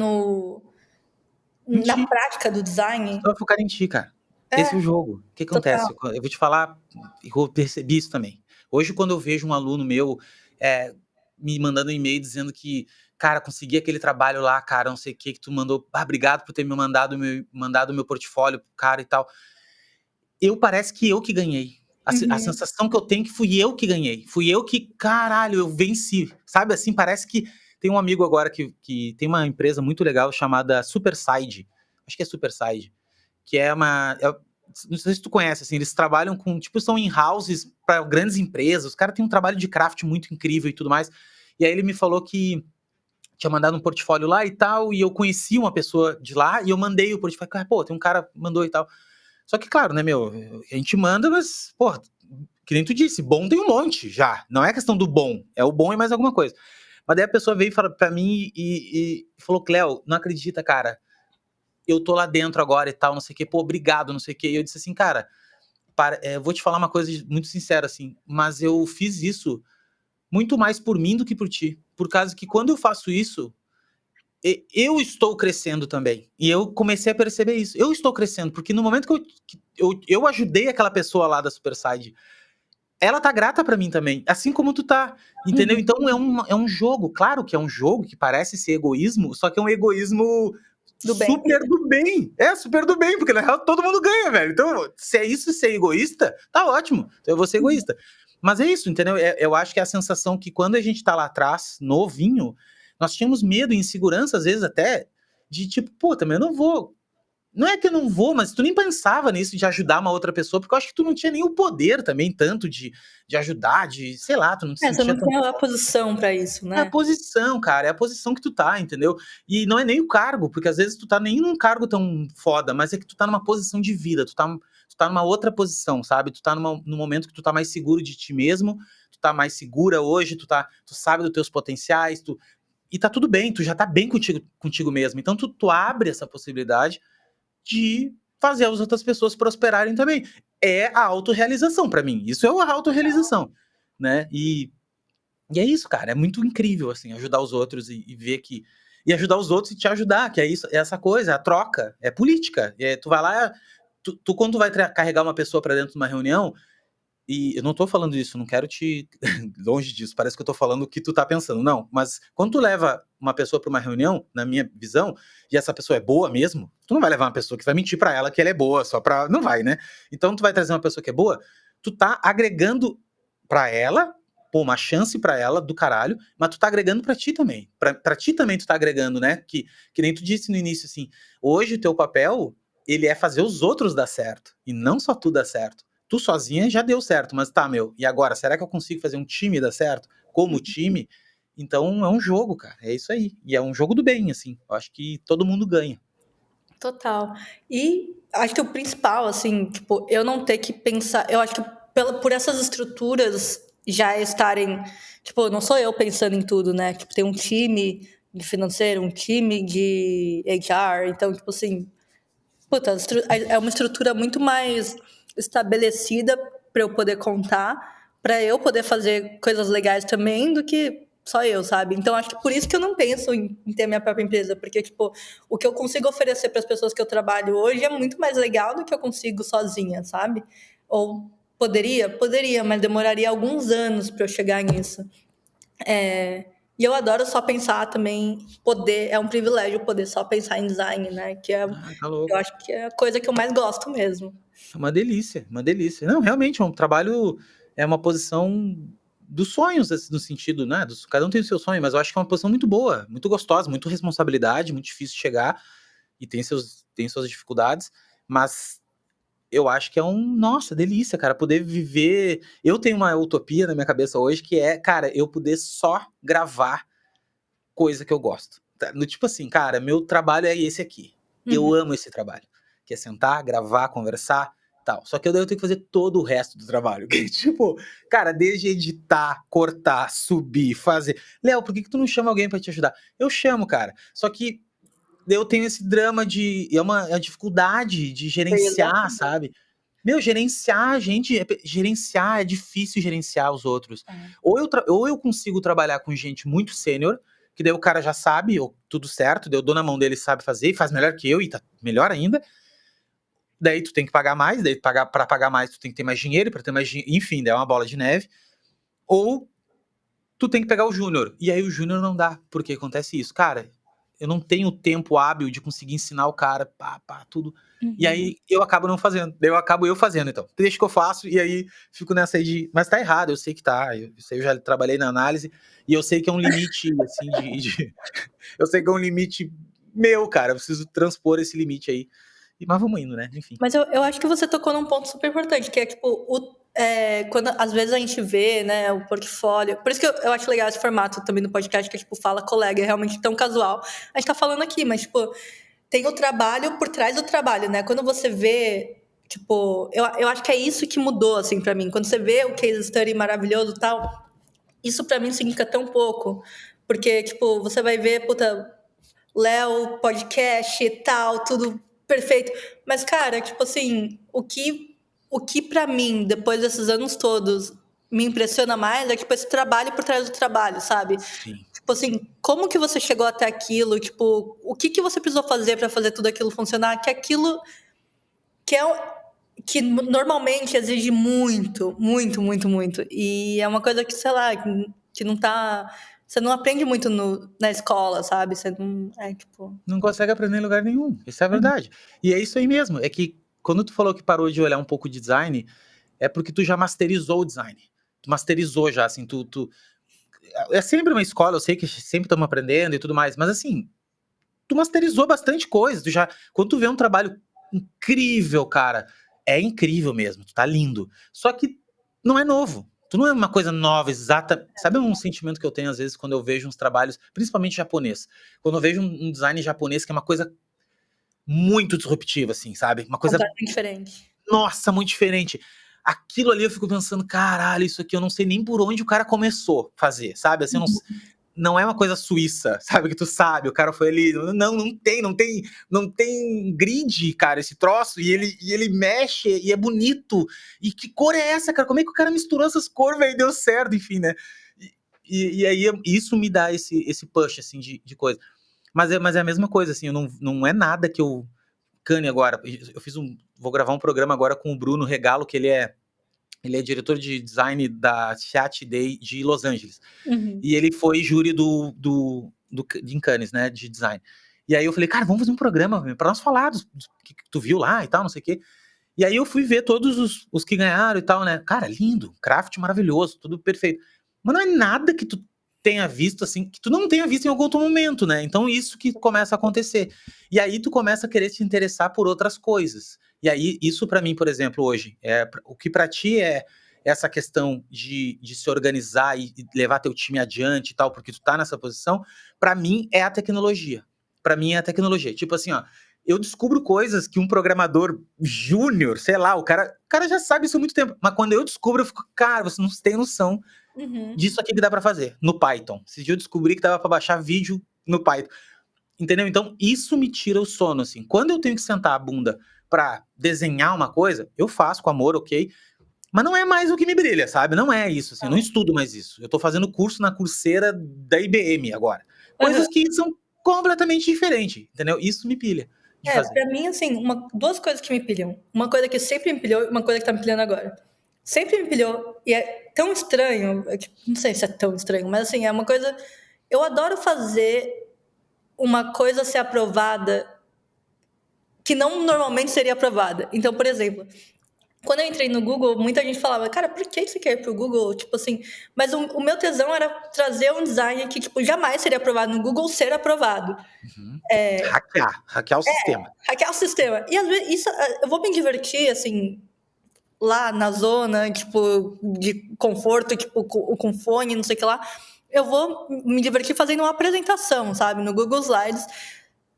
na ti. prática do design. Só focar em ti, cara. Esse é o jogo. O que Total. acontece? Eu vou te falar, eu percebi isso também. Hoje, quando eu vejo um aluno meu é, me mandando um e-mail dizendo que, cara, consegui aquele trabalho lá, cara, não sei o que tu mandou. Obrigado por ter me mandado meu portfólio pro cara e tal. Parece que eu que ganhei. A Uhum. sensação que eu tenho é que fui eu que ganhei. Fui eu que, caralho, eu venci. Sabe assim, parece que tem um amigo agora que tem uma empresa muito legal chamada Superside. Acho que é Superside, que não sei se tu conhece, assim, eles trabalham com, tipo, são in-houses para grandes empresas, os caras têm um trabalho de craft muito incrível e tudo mais. E aí ele me falou que tinha mandado um portfólio lá e tal, e eu conheci uma pessoa de lá, e eu mandei o portfólio, pô, tem um cara que mandou e tal. Só que, claro, né, meu, a gente manda, mas, pô, que nem tu disse, bom tem um monte já. Não é questão do bom, é o bom e mais alguma coisa. Mas daí a pessoa veio pra mim e falou, Cléo, não acredita, cara, eu tô lá dentro agora e tal, não sei o quê, pô, obrigado, não sei o quê. E eu disse assim, cara, vou te falar uma coisa muito sincera, assim, mas eu fiz isso muito mais por mim do que por ti. Por causa que quando eu faço isso, eu estou crescendo também. E eu comecei a perceber isso. Eu estou crescendo, porque no momento que eu ajudei aquela pessoa lá da Superside, ela tá grata pra mim também, assim como tu tá, entendeu? Uhum. Então é um jogo, claro que é um jogo que parece ser egoísmo, só que é um egoísmo Do bem. super do bem. É, super do bem, porque na real todo mundo ganha, velho. Então, se é isso ser egoísta, tá ótimo. Então eu vou ser egoísta. Mas é isso, entendeu? Eu acho que é a sensação que quando a gente tá lá atrás, novinho, nós tínhamos medo e insegurança, às vezes até, de tipo, pô, também eu não vou. Não é que eu não vou, mas tu nem pensava nisso de ajudar uma outra pessoa, porque eu acho que tu não tinha nem o poder também, tanto de ajudar, de, sei lá, tu não te Você sentia não tão. tem a posição pra isso, É a né? posição, cara, é a posição que tu tá, entendeu? E não é nem o cargo, porque às vezes tu tá nem num cargo tão foda, mas é que tu tá numa posição de vida, tu tá numa outra posição, sabe? Tu tá num momento que tu tá mais seguro de ti mesmo, tu tá mais segura hoje, tu sabe dos teus potenciais, e tá tudo bem, tu já tá bem contigo mesmo. Então tu abre essa possibilidade de fazer as outras pessoas prosperarem também. É a autorrealização pra mim. Isso é a autorrealização, né? E é isso, cara. É muito incrível, assim, ajudar os outros e ver que. E ajudar os outros e te ajudar, que é isso, é essa coisa, é a troca, é política. Tu vai lá, quando tu vai carregar uma pessoa pra dentro de uma reunião, e eu não tô falando isso, não quero te. Longe disso, parece que eu tô falando o que tu tá pensando. Não, mas quando tu leva uma pessoa pra uma reunião, na minha visão, e essa pessoa é boa mesmo, tu não vai levar uma pessoa que vai mentir pra ela que ela é boa, só pra. Não vai, né? Então tu vai trazer uma pessoa que é boa, tu tá agregando pra ela, pô, uma chance pra ela do caralho, mas tu tá agregando pra ti também. Pra ti também tu tá agregando, né? Que nem tu disse no início, assim, hoje o teu papel, ele é fazer os outros dar certo, e não só tu dar certo. Tu sozinha já deu certo, mas tá, meu, e agora? Será que eu consigo fazer um time dar certo? Como time? Então é um jogo, cara. É isso aí. E é um jogo do bem, assim. Eu acho que todo mundo ganha. Total. E acho que o principal, assim, tipo, eu não ter que pensar. Eu acho que por essas estruturas já estarem. Tipo, não sou eu pensando em tudo, né? Tipo, tem um time de financeiro, um time de HR. Então, tipo assim, puta, é uma estrutura muito mais estabelecida para eu poder contar, para eu poder fazer coisas legais também, do que só eu, sabe? Então acho que por isso que eu não penso em ter minha própria empresa, porque tipo, o que eu consigo oferecer para as pessoas que eu trabalho hoje é muito mais legal do que eu consigo sozinha, sabe? Ou poderia, mas demoraria alguns anos para eu chegar nisso. E eu adoro só pensar também, é um privilégio poder só pensar em design, né? Ah, tá Eu louco. acho que é a coisa que eu mais gosto mesmo. É uma delícia, uma delícia. Não, realmente, é um trabalho, é uma posição dos sonhos, assim, no sentido, né? Cada um tem o seu sonho, mas eu acho que é uma posição muito boa, muito gostosa, muito responsabilidade, muito difícil de chegar, e tem suas dificuldades, mas eu acho que é nossa, delícia, cara, poder viver. Eu tenho uma utopia na minha cabeça hoje que é, cara, eu poder só gravar coisa que eu gosto. No tipo assim, cara, meu trabalho é esse aqui. Eu Uhum. amo esse trabalho. Que é sentar, gravar, conversar, tal. Só que eu daí eu tenho que fazer todo o resto do trabalho. Que, tipo, cara, desde editar, cortar, subir, fazer. Léo, por que tu não chama alguém pra te ajudar? Eu chamo, cara. Só que eu tenho esse drama de. É uma dificuldade de gerenciar, Exatamente. sabe? Meu, gerenciar, gente, gerenciar é difícil gerenciar os outros. Ou eu consigo trabalhar com gente muito sênior, que daí o cara já sabe, tudo certo, daí eu dou na mão dele, sabe fazer, e faz melhor que eu, e tá melhor ainda. Daí tu tem que pagar mais, daí pra pagar mais tu tem que ter mais dinheiro, pra ter mais dinheiro, enfim, daí é uma bola de neve. Ou tu tem que pegar o júnior, e aí o júnior não dá, porque acontece isso. Cara, eu não tenho tempo hábil de conseguir ensinar o cara, tudo. E Uhum. aí eu acabo não fazendo. Daí eu acabo eu fazendo, então. Deixa que eu faço, e aí fico nessa aí de. Mas tá errado, eu sei que tá. Eu já trabalhei na análise, e eu sei que é um limite, assim, eu sei que é um limite meu, cara. Eu preciso transpor esse limite aí. Mas vamos indo, né? Enfim. Mas eu acho que você tocou num ponto super importante, que é tipo, quando às vezes a gente vê, né, o portfólio. Por isso que eu acho legal esse formato também no podcast, que é tipo, fala colega, é realmente tão casual. A gente tá falando aqui, mas, tipo, tem o trabalho por trás do trabalho, né? Quando você vê. Tipo, eu acho que é isso que mudou, assim, pra mim. Quando você vê o case study maravilhoso e tal, isso pra mim significa tão pouco. Porque, tipo, você vai ver, puta, Léo, podcast e tal, tudo perfeito. Mas, cara, tipo assim, o que pra mim, depois desses anos todos, me impressiona mais é, tipo, esse trabalho por trás do trabalho, sabe? Sim. Tipo assim, como que você chegou até aquilo? Tipo, o que você precisou fazer pra fazer tudo aquilo funcionar? Que aquilo que que normalmente exige muito, muito, muito, muito. E é uma coisa que, sei lá, que não tá. Você não aprende muito na escola, sabe? Você não. É tipo. Não consegue aprender em lugar nenhum. Isso é a verdade. E é isso aí mesmo. É que quando tu falou que parou de olhar um pouco de design, é porque tu já masterizou o design. Tu masterizou já, assim, é sempre uma escola, eu sei que sempre estamos aprendendo e tudo mais, mas assim, tu masterizou bastante coisa. Quando tu vê um trabalho incrível, cara, é incrível mesmo, tu tá lindo. Só que não é novo. Tu não é uma coisa nova, exata. Sabe um sentimento que eu tenho às vezes quando eu vejo uns trabalhos, principalmente japonês? Quando eu vejo um design japonês que é uma coisa muito disruptiva, assim, sabe? Uma coisa, Completamente diferente. nossa, muito diferente. Aquilo ali eu fico pensando, caralho, isso aqui eu não sei nem por onde o cara começou a fazer, sabe? Assim, eu não é uma coisa suíça, sabe? Que tu sabe, o cara foi ali. Não tem grid, cara, esse troço. E ele mexe e é bonito. E que cor é essa, cara? Como é que o cara misturou essas cores, velho? Deu certo, enfim, né? E aí isso me dá esse push, assim, de coisa. Mas é a mesma coisa, assim, não é nada que eu cane agora. Eu vou gravar um programa agora com o Bruno Regalo, que ele é diretor de design da Chat Day de Los Angeles. Uhum. E ele foi júri de Cannes, né, de design. E aí eu falei, cara, vamos fazer um programa para nós falar dos que tu viu lá e tal, não sei o quê. E aí eu fui ver todos os que ganharam e tal, né? Cara, lindo, craft maravilhoso, tudo perfeito. Mas não é nada que tu tenha visto, assim, que tu não tenha visto em algum outro momento, né? Então isso que começa a acontecer. E aí tu começa a querer se interessar por outras coisas. E aí isso pra mim, por exemplo, hoje, o que pra ti é essa questão de se organizar e levar teu time adiante e tal, porque tu tá nessa posição, pra mim é a tecnologia. Pra mim é a tecnologia. Tipo assim, ó, eu descubro coisas que um programador júnior, sei lá, o cara já sabe isso há muito tempo. Mas quando eu descubro, eu fico, cara, você não tem noção Uhum. disso aqui que dá pra fazer no Python. Esse dia eu descobri que dava pra baixar vídeo no Python. Entendeu? Então, isso me tira o sono, assim. Quando eu tenho que sentar a bunda pra desenhar uma coisa, eu faço com amor, ok? Mas não é mais o que me brilha, sabe? Não é isso, assim. Eu não estudo mais isso. Eu tô fazendo curso na Coursera da IBM agora. Uhum. Coisas que são completamente diferentes, entendeu? Isso me pilha de fazer. Pra mim, assim, duas coisas que me pilham. Uma coisa que sempre me pilhou e uma coisa que tá me pilhando agora. Sempre me pilhou, e é tão estranho, não sei se é tão estranho, mas assim, é uma coisa. Eu adoro fazer uma coisa ser aprovada que não normalmente seria aprovada. Então, por exemplo, quando eu entrei no Google, muita gente falava, cara, por que você quer ir pro Google? Tipo assim, mas o meu tesão era trazer um design que, tipo, jamais seria aprovado no Google ser aprovado. Uhum. Hackear o sistema. Hackear o sistema. E às vezes, isso, eu vou me divertir, assim, lá na zona, tipo, de conforto, tipo, com fone, não sei o que lá. Eu vou me divertir fazendo uma apresentação, sabe, no Google Slides,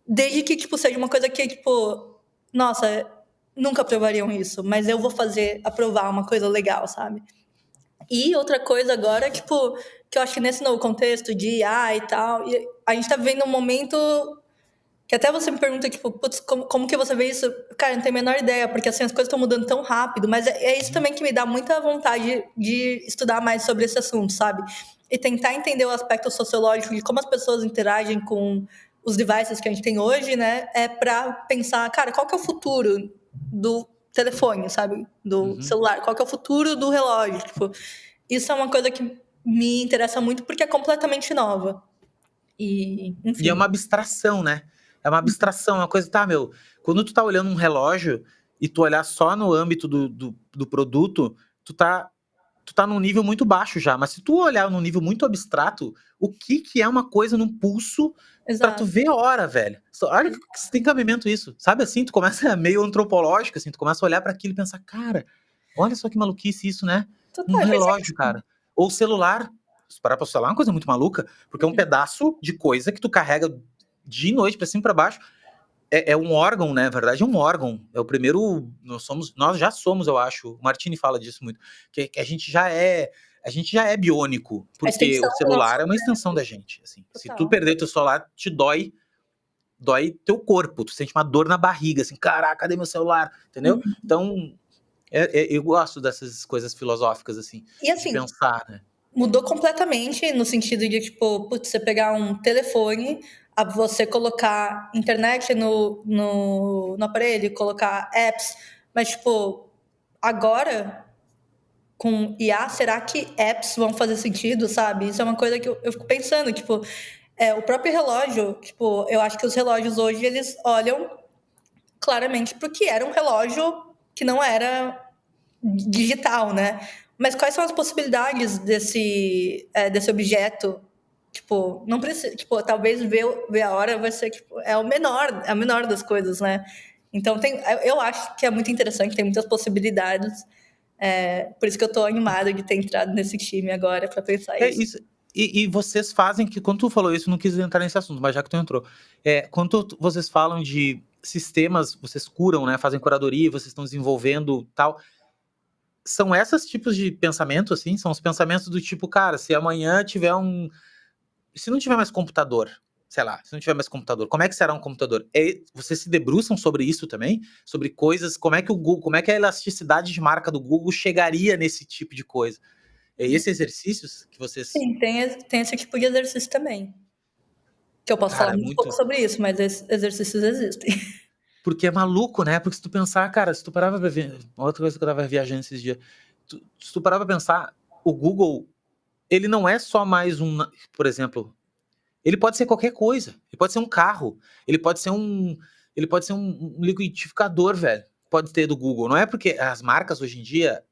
desde que, tipo, seja uma coisa que, tipo, nossa, nunca aprovariam isso, mas eu vou fazer, aprovar uma coisa legal, sabe? E outra coisa agora, tipo, que eu acho que nesse novo contexto de IA e tal, a gente tá vivendo um momento que até você me pergunta, tipo, putz, como que você vê isso? Cara, não tenho a menor ideia, porque assim, as coisas estão mudando tão rápido, mas é isso também que me dá muita vontade de estudar mais sobre esse assunto, sabe? E tentar entender o aspecto sociológico de como as pessoas interagem com os devices que a gente tem hoje, né? É pra pensar, cara, qual que é o futuro do telefone, sabe? Do Uhum. celular, qual que é o futuro do relógio? Tipo, isso é uma coisa que me interessa muito porque é completamente nova. E, E é enfim. uma abstração, né? É uma abstração, é uma coisa, tá, meu, quando tu tá olhando um relógio e tu olhar só no âmbito do produto, tu tá num nível muito baixo já, mas se tu olhar num nível muito abstrato, o que que é uma coisa num pulso pra tu Exato. ver a hora, velho? Olha que tem cabimento isso, sabe assim? Tu começa meio antropológico, assim, tu começa a olhar pra aquilo e pensar, cara, olha só que maluquice isso, né? Um Total, eu pensei relógio, cara. Ou celular. Se parar pra celular é uma coisa muito maluca, porque é um pedaço de coisa que tu carrega de noite pra cima e pra baixo. É um órgão, né? Na verdade, é um órgão. É o primeiro. Nós já somos, eu acho. O Martini fala disso muito. Que a gente já é biônico, a porque extensão o do nosso celular é uma extensão da gente. Assim. Se tu total. perder teu celular, te dói dói teu corpo, tu sente uma dor na barriga, assim, caraca, cadê meu celular? Entendeu? Então, eu gosto dessas coisas filosóficas, assim, E de assim, pensar, né? mudou completamente no sentido de, tipo, putz, você pegar um telefone, você colocar internet no aparelho, colocar apps, mas, tipo, agora, com IA, será que apps vão fazer sentido, sabe? Isso é uma coisa que eu fico pensando, tipo, o próprio relógio, tipo, eu acho que os relógios hoje, eles olham claramente porque era um relógio que não era digital, né? Mas quais são as possibilidades desse objeto? Tipo, não precisa, tipo, talvez ver a hora vai ser tipo, é a menor das coisas, né? Então eu acho que é muito interessante, tem muitas possibilidades. Por isso que eu tô animada de ter entrado nesse time agora para pensar É isso. isso. E vocês fazem que, quando tu falou isso, eu não quis entrar nesse assunto, mas já que tu entrou. Quando vocês falam de sistemas, vocês curam, né? Fazem curadoria, vocês estão desenvolvendo tal. São esses tipos de pensamento, assim? São os pensamentos do tipo, cara, se amanhã tiver um. Se não tiver mais computador, sei lá, se não tiver mais computador, como é que será um computador? Vocês se debruçam sobre isso também? Sobre coisas, como é que o Google, como é que a elasticidade de marca do Google chegaria nesse tipo de coisa? É esses exercícios que vocês. Sim, tem esse tipo de exercício também. Que eu posso falar Cara, muito pouco muito. sobre isso, mas esses exercícios existem. Porque é maluco, né? Porque se tu pensar, cara, se tu parava pra ver. Outra coisa que eu tava viajando esses dias. Se tu parava pra pensar, o Google, ele não é só mais um. Por exemplo, ele pode ser qualquer coisa. Ele pode ser um carro. Ele pode ser um. Ele pode ser um liquidificador, velho. Pode ter do Google. Não é porque as marcas hoje em dia,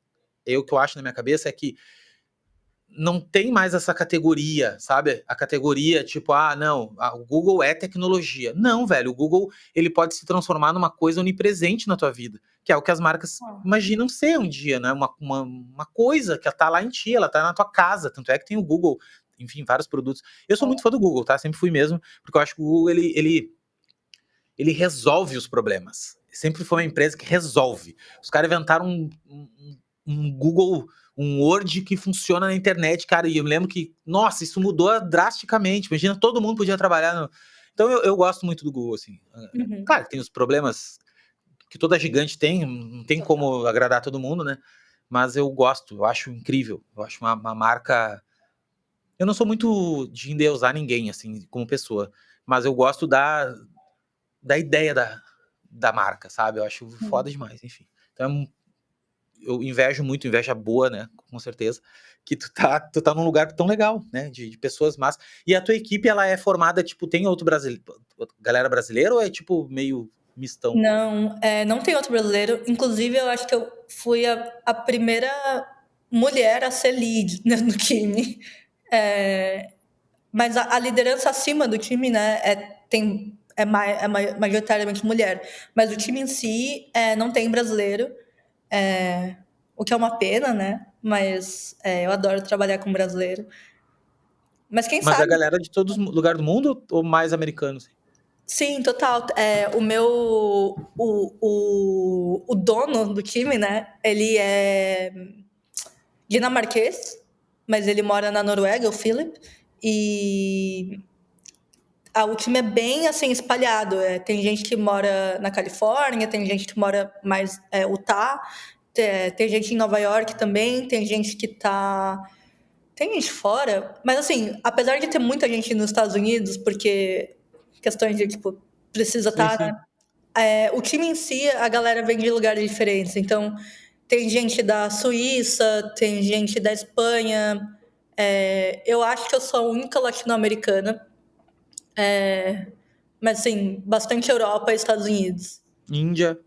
o que eu acho na minha cabeça é que não tem mais essa categoria, sabe? A categoria tipo, não, o Google é tecnologia. Não, velho, o Google ele pode se transformar numa coisa onipresente na tua vida, que é o que as marcas imaginam ser um dia, né? Uma coisa que tá lá em ti, ela tá na tua casa. Tanto é que tem o Google, enfim, vários produtos. Eu sou muito fã do Google, tá? Sempre fui mesmo, porque eu acho que o Google ele resolve os problemas. Sempre foi uma empresa que resolve. Os caras inventaram um Google, um Word que funciona na internet, cara. E eu me lembro que, nossa, isso mudou drasticamente. Imagina, todo mundo podia trabalhar no. Então eu gosto muito do Google, assim. Uhum. Claro, tem os problemas que toda gigante tem, não tem como agradar todo mundo, né? Mas eu gosto, eu acho incrível. Eu acho uma marca. Eu não sou muito de endeusar ninguém, assim, como pessoa. Mas eu gosto da ideia da marca, sabe? Eu acho foda demais, enfim. Então, eu invejo muito, inveja boa, né? Com certeza. Que tu tá num lugar tão legal, né? De pessoas massas. E a tua equipe, ela é formada, tipo, tem outro brasileiro, galera brasileira ou é, tipo, meio mistão? Não, não tem outro brasileiro. Inclusive, eu acho que eu fui a primeira mulher a ser lead, né, no time. Mas a liderança acima do time, né, majoritariamente mulher. Mas o time em si não tem brasileiro, o que é uma pena, né? Mas eu adoro trabalhar com brasileiro. Mas quem Mas a sabe? galera de todos os lugares do mundo ou mais americanos? Sim, total. O dono do time, né? Ele é dinamarquês, mas ele mora na Noruega, o Philip. E o time é bem assim espalhado. Tem gente que mora na Califórnia, tem gente que mora mais Utah, tem gente em Nova York também, tem gente que tá. Tem gente fora, mas assim, apesar de ter muita gente nos Estados Unidos, porque questões de tipo, precisa Sim, estar, sim. né? O time em si, a galera vem de lugares diferentes. Então, tem gente da Suíça, tem gente da Espanha. Eu acho que eu sou a única latino-americana. Mas, assim, bastante Europa e Estados Unidos. Índia,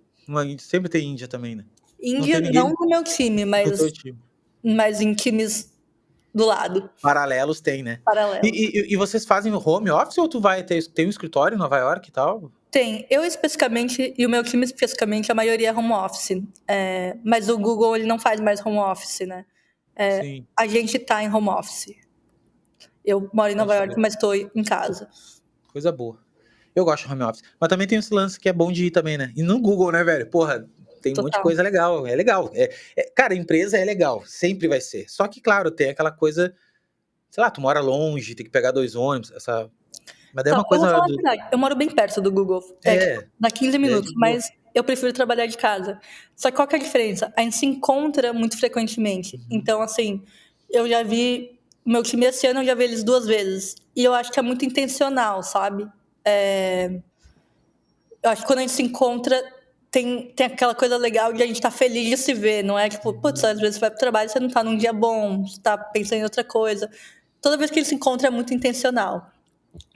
sempre tem Índia também, né? Não Índia, tem não ninguém no meu time, no teu time. mas em times do lado, Paralelos tem, né? paralelos. E vocês fazem home office ou tu tem um escritório em Nova York e tal? Tem, eu especificamente, e o meu time especificamente, a maioria é home office. Mas o Google, ele não faz mais home office, né? Sim, A gente tá em home office. Eu moro em Nova pode York, crer. mas estou em casa. Coisa boa. Eu gosto de home office. Mas também tem esse lance que é bom de ir também, né? E no Google, né, velho? Porra, tem um monte de Total. coisa legal. É legal. Cara, empresa é legal. Sempre vai ser. Só que, claro, tem aquela coisa. Sei lá, tu mora longe, tem que pegar 2 ônibus. Mas daí é Então, uma eu vou coisa falar a do. verdade, eu moro bem perto do Google, tipo, É, dá 15 é minutos, de boa. mas eu prefiro trabalhar de casa. Só que qual que é a diferença? A gente se encontra muito frequentemente. Uhum. Então, assim, eu já vi o meu time esse ano, eu já vi eles 2 vezes. E eu acho que é muito intencional, sabe? Eu acho que quando a gente se encontra, tem aquela coisa legal de a gente tá feliz de se ver, não é tipo, putz, Uhum. às vezes você vai pro trabalho e você não tá num dia bom, você tá pensando em outra coisa. Toda vez que eles se encontram é muito intencional.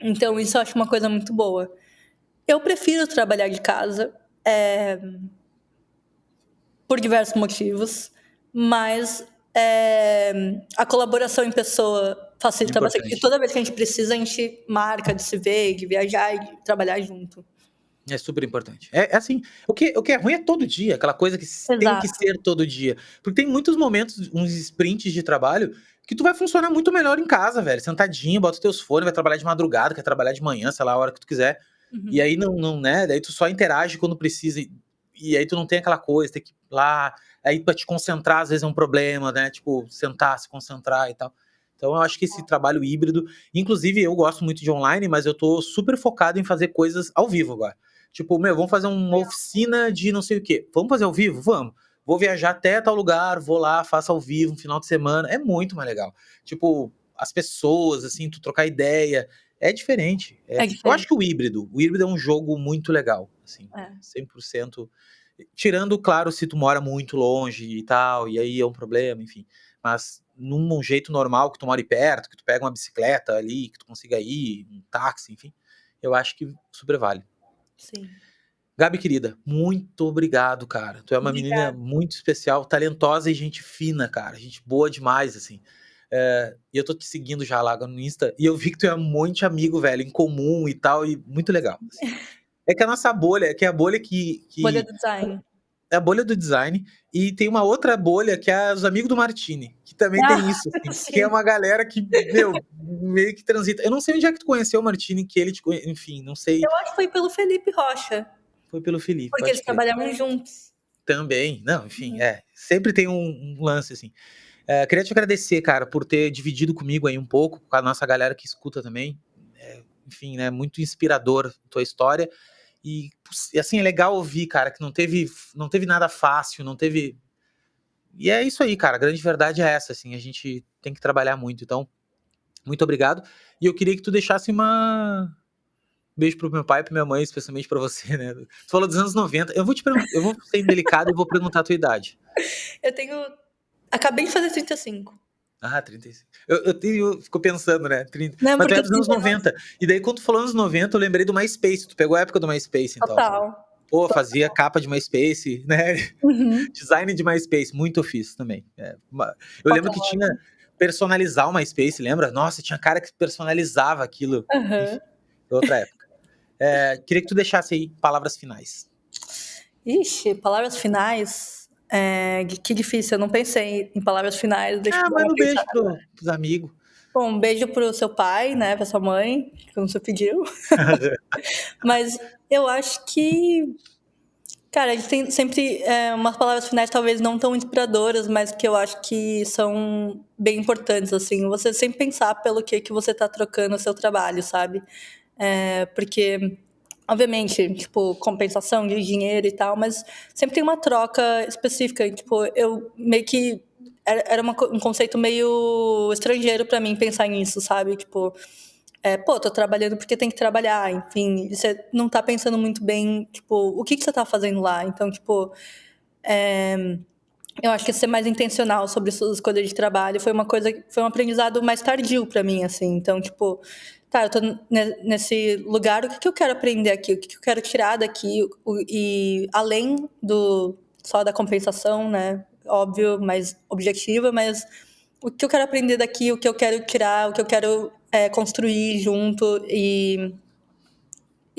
Então, isso eu acho uma coisa muito boa. Eu prefiro trabalhar de casa, por diversos motivos, mas a colaboração em pessoa É facilita bastante. Porque importante. toda vez que a gente precisa, a gente marca de se ver, de viajar e de trabalhar junto. É super importante. É assim, o que é ruim é todo dia, aquela coisa que tem que Exato. ser todo dia. Porque tem muitos momentos, uns sprints de trabalho, que tu vai funcionar muito melhor em casa, velho. Sentadinho, bota os teus fones, vai trabalhar de madrugada, quer trabalhar de manhã, sei lá, a hora que tu quiser. E Uhum. aí não, né? Daí tu só interage quando precisa. E aí tu não tem aquela coisa, tem que ir lá. Aí pra te concentrar, às vezes é um problema, né? Tipo, sentar, se concentrar e tal. Então eu acho que esse trabalho híbrido, inclusive eu gosto muito de online, mas eu tô super focado em fazer coisas ao vivo agora. Tipo, meu, vamos fazer uma oficina de não sei o quê. Vamos fazer ao vivo? Vamos. Vou viajar até tal lugar, vou lá, faço ao vivo um final de semana. É muito mais legal. Tipo, as pessoas, assim, tu trocar ideia. É diferente. É Eu diferente. acho que o híbrido é um jogo muito legal, assim, É. 100%. Tirando, claro, se tu mora muito longe e tal, e aí é um problema, enfim. Mas num jeito normal, que tu mora aí perto, que tu pega uma bicicleta ali, que tu consiga ir, um táxi, enfim, eu acho que super vale. Sim. Gabi, querida, muito obrigado, cara. Tu é uma menina Obrigada. muito especial, talentosa e gente fina, cara. Gente boa demais, assim. E eu tô te seguindo já lá no Insta e eu vi que tu é um monte de amigo, velho, em comum e tal, e muito legal, assim. É que a nossa bolha, que é a bolha Bolha que do design. é a bolha do design, e tem uma outra bolha que é os amigos do Martini, que também Ah, tem isso, assim, que é sim. uma galera que, meu, meio que transita. Eu não sei onde é que tu conheceu o Martini, que ele te conhe... enfim, não sei. Eu acho que foi pelo Felipe Rocha, Foi pelo Felipe, porque pode eles crer. trabalhavam juntos. Também, não, enfim, sempre tem um lance, assim. Queria te agradecer, cara, por ter dividido comigo aí um pouco, com a nossa galera que escuta também. Enfim, né, muito inspirador a tua história. E assim, é legal ouvir, cara, que não teve nada fácil, não teve. E é isso aí, cara. A grande verdade é essa, assim, a gente tem que trabalhar muito. Então, muito obrigado. E eu queria que tu deixasse uma. Beijo pro meu pai e pra minha mãe, especialmente pra você, né? Tu falou dos anos 90. Eu vou te perguntar, eu vou ser indelicado e vou perguntar a tua idade. Eu tenho. Acabei de fazer 35. Ah, 35. Fico pensando, né? 30. Não, Mas tu porque é eu dos anos tenho 90. E daí, quando tu falou anos 90, eu lembrei do MySpace. Tu pegou a época do MySpace, então. total. Pô, fazia capa de MySpace, né? Uhum. Design de MySpace, muito fiz também. Eu lembro que tinha personalizar o MySpace, lembra? Nossa, tinha cara que personalizava aquilo. Aham. Enfim, outra época. Queria que tu deixasse aí palavras finais. Ixi, palavras finais. Que difícil, eu não pensei em palavras finais, deixa eu dar Manda uma um beijo pensada. pros amigos. Bom, um beijo pro seu pai, né, pra sua mãe, como você pediu. Mas eu acho que, cara, a gente tem sempre umas palavras finais talvez não tão inspiradoras, mas que eu acho que são bem importantes, assim. Você sempre pensar pelo que você tá trocando o seu trabalho, sabe? Porque, obviamente, tipo, compensação de dinheiro e tal, mas sempre tem uma troca específica. Tipo, eu meio que. Era um conceito meio estrangeiro pra mim pensar nisso, sabe? Tipo, pô, tô trabalhando porque tem que trabalhar, enfim, você não tá pensando muito bem, tipo, o que você tá fazendo lá. Então, tipo, eu acho que ser mais intencional sobre suas escolhas de trabalho foi um aprendizado mais tardio pra mim, assim. Então, tipo, tá, eu tô nesse lugar, o que eu quero aprender aqui? O que eu quero tirar daqui? E além do só da compensação, né? Óbvio, mais objetiva, mas o que eu quero aprender daqui, o que eu quero tirar, o que eu quero construir junto e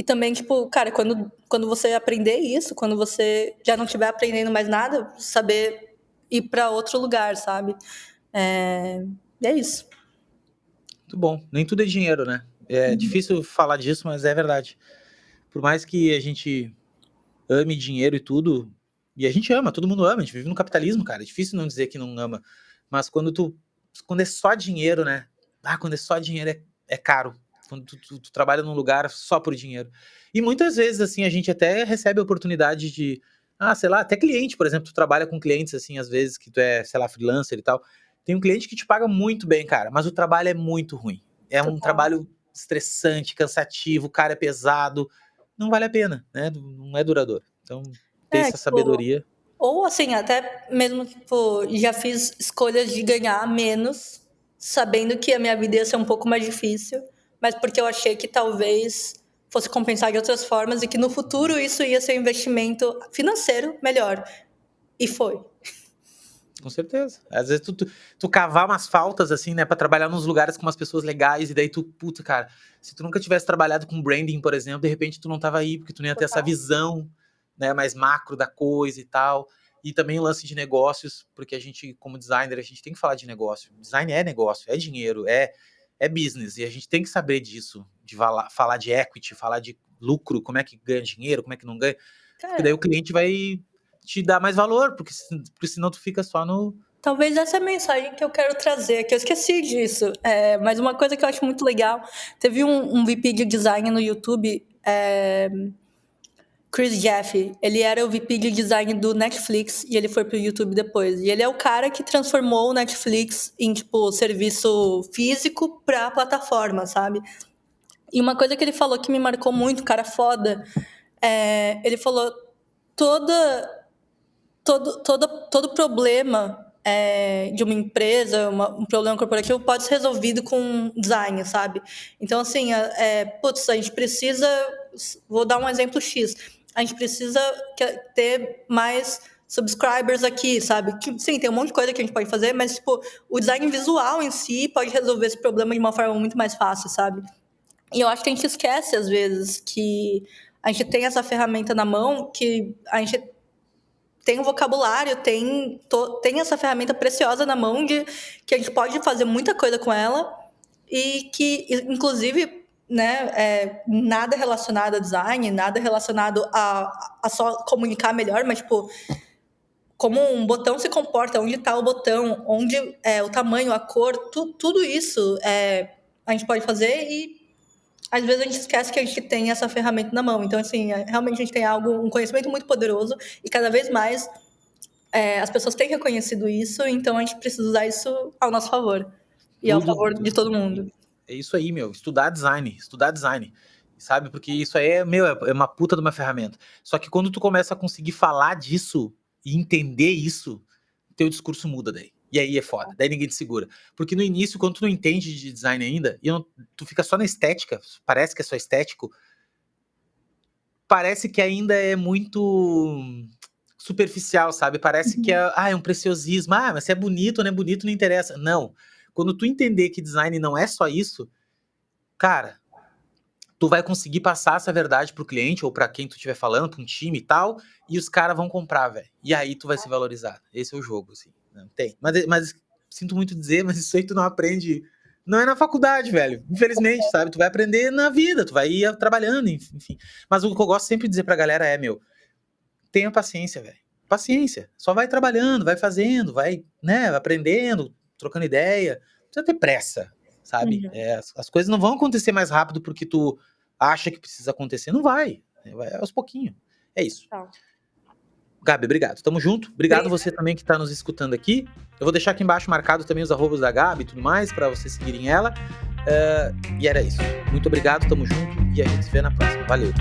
também, tipo, cara, quando você aprender isso, quando você já não estiver aprendendo mais nada, saber ir para outro lugar, sabe? E é isso. Muito bom. Nem tudo é dinheiro, né? É difícil falar disso, mas é verdade. Por mais que a gente ame dinheiro e tudo, e a gente ama, todo mundo ama, a gente vive no capitalismo, cara. É difícil não dizer que não ama. Mas quando é só dinheiro, né? Quando é só dinheiro é caro. Quando tu trabalha num lugar só por dinheiro. E muitas vezes, assim, a gente até recebe a oportunidade de, sei lá, até cliente, por exemplo, tu trabalha com clientes, assim, às vezes que tu é, sei lá, freelancer e tal. Tem um cliente que te paga muito bem, cara, mas o trabalho é muito ruim. É um Total. trabalho estressante, cansativo, o cara é pesado. Não vale a pena, né? Não é duradouro. Então, ter essa Tipo, sabedoria. ou assim, até mesmo, tipo, já fiz escolhas de ganhar menos, sabendo que a minha vida ia ser um pouco mais difícil, mas porque eu achei que talvez fosse compensar de outras formas e que no futuro isso ia ser um investimento financeiro melhor. E foi. Com certeza. Às vezes tu cavar umas faltas, assim, né, pra trabalhar nos lugares com umas pessoas legais, e daí tu, puta, cara, se tu nunca tivesse trabalhado com branding, por exemplo, de repente tu não tava aí, porque tu não ia ter essa Total. visão, né, mais macro da coisa e tal. E também o lance de negócios, porque a gente, como designer, a gente tem que falar de negócio. Design é negócio, é dinheiro, é business, e a gente tem que saber disso, de falar de equity, falar de lucro, como é que ganha dinheiro, como é que não ganha, porque daí Cara, o cliente vai te dar mais valor, porque senão tu fica só no. talvez essa é a mensagem que eu quero trazer, que eu esqueci disso. Mas uma coisa que eu acho muito legal, teve um VP de design no YouTube, Chris Jaffe. Ele era o VP de design do Netflix e ele foi pro YouTube depois. E ele é o cara que transformou o Netflix em, tipo, serviço físico pra plataforma, sabe? E uma coisa que ele falou que me marcou muito, cara foda, ele falou toda todo problema de uma empresa, um problema corporativo pode ser resolvido com design, sabe? Então, assim, putz, a gente precisa, vou dar um exemplo X, a gente precisa ter mais subscribers aqui, sabe? Que, sim, tem um monte de coisa que a gente pode fazer, mas, tipo, o design visual em si pode resolver esse problema de uma forma muito mais fácil, sabe? E eu acho que a gente esquece, às vezes, que a gente tem essa ferramenta na mão, que a gente tem um vocabulário, tem essa ferramenta preciosa na mão de que a gente pode fazer muita coisa com ela e que, inclusive, né, nada relacionado a design, nada relacionado a só comunicar melhor, mas, tipo, como um botão se comporta, onde está o botão, onde é o tamanho, a cor, tudo isso a gente pode fazer e às vezes a gente esquece que a gente tem essa ferramenta na mão. Então, assim, realmente a gente tem um conhecimento muito poderoso e cada vez mais as pessoas têm reconhecido isso, então a gente precisa usar isso ao nosso favor e ao Tudo. favor de todo mundo. É isso aí, meu. Estudar design. Sabe? Porque isso aí é uma puta de uma ferramenta. Só que quando tu começa a conseguir falar disso e entender isso, teu discurso muda daí. E aí é foda. Daí ninguém te segura. Porque no início, quando tu não entende de design ainda, tu fica só na estética, parece que é só estético, parece que ainda é muito superficial, sabe? Parece que é um preciosismo. Mas se é bonito ou não é bonito, não interessa. Não. Quando tu entender que design não é só isso, cara, tu vai conseguir passar essa verdade pro cliente ou pra quem tu estiver falando, pra um time e tal, e os caras vão comprar, velho. E aí tu vai ser valorizado. Esse é o jogo, assim. Não tem. Mas sinto muito dizer, mas isso aí tu não aprende. Não é na faculdade, velho. Infelizmente, sabe? Tu vai aprender na vida, tu vai ir trabalhando, enfim. Mas o que eu gosto sempre de dizer pra galera é, meu, tenha paciência, velho. Paciência. Só vai trabalhando, vai fazendo, vai, né, aprendendo, trocando ideia. Não precisa ter pressa, sabe? Uhum. As coisas não vão acontecer mais rápido porque tu acha que precisa acontecer. Não vai. Vai aos pouquinhos. É isso. Tá. Gabi, obrigado. Tamo junto. Obrigado você também que tá nos escutando aqui. Eu vou deixar aqui embaixo marcado também os arrobas da Gabi e tudo mais, pra vocês seguirem ela. E era isso. Muito obrigado, tamo junto e a gente se vê na próxima. Valeu.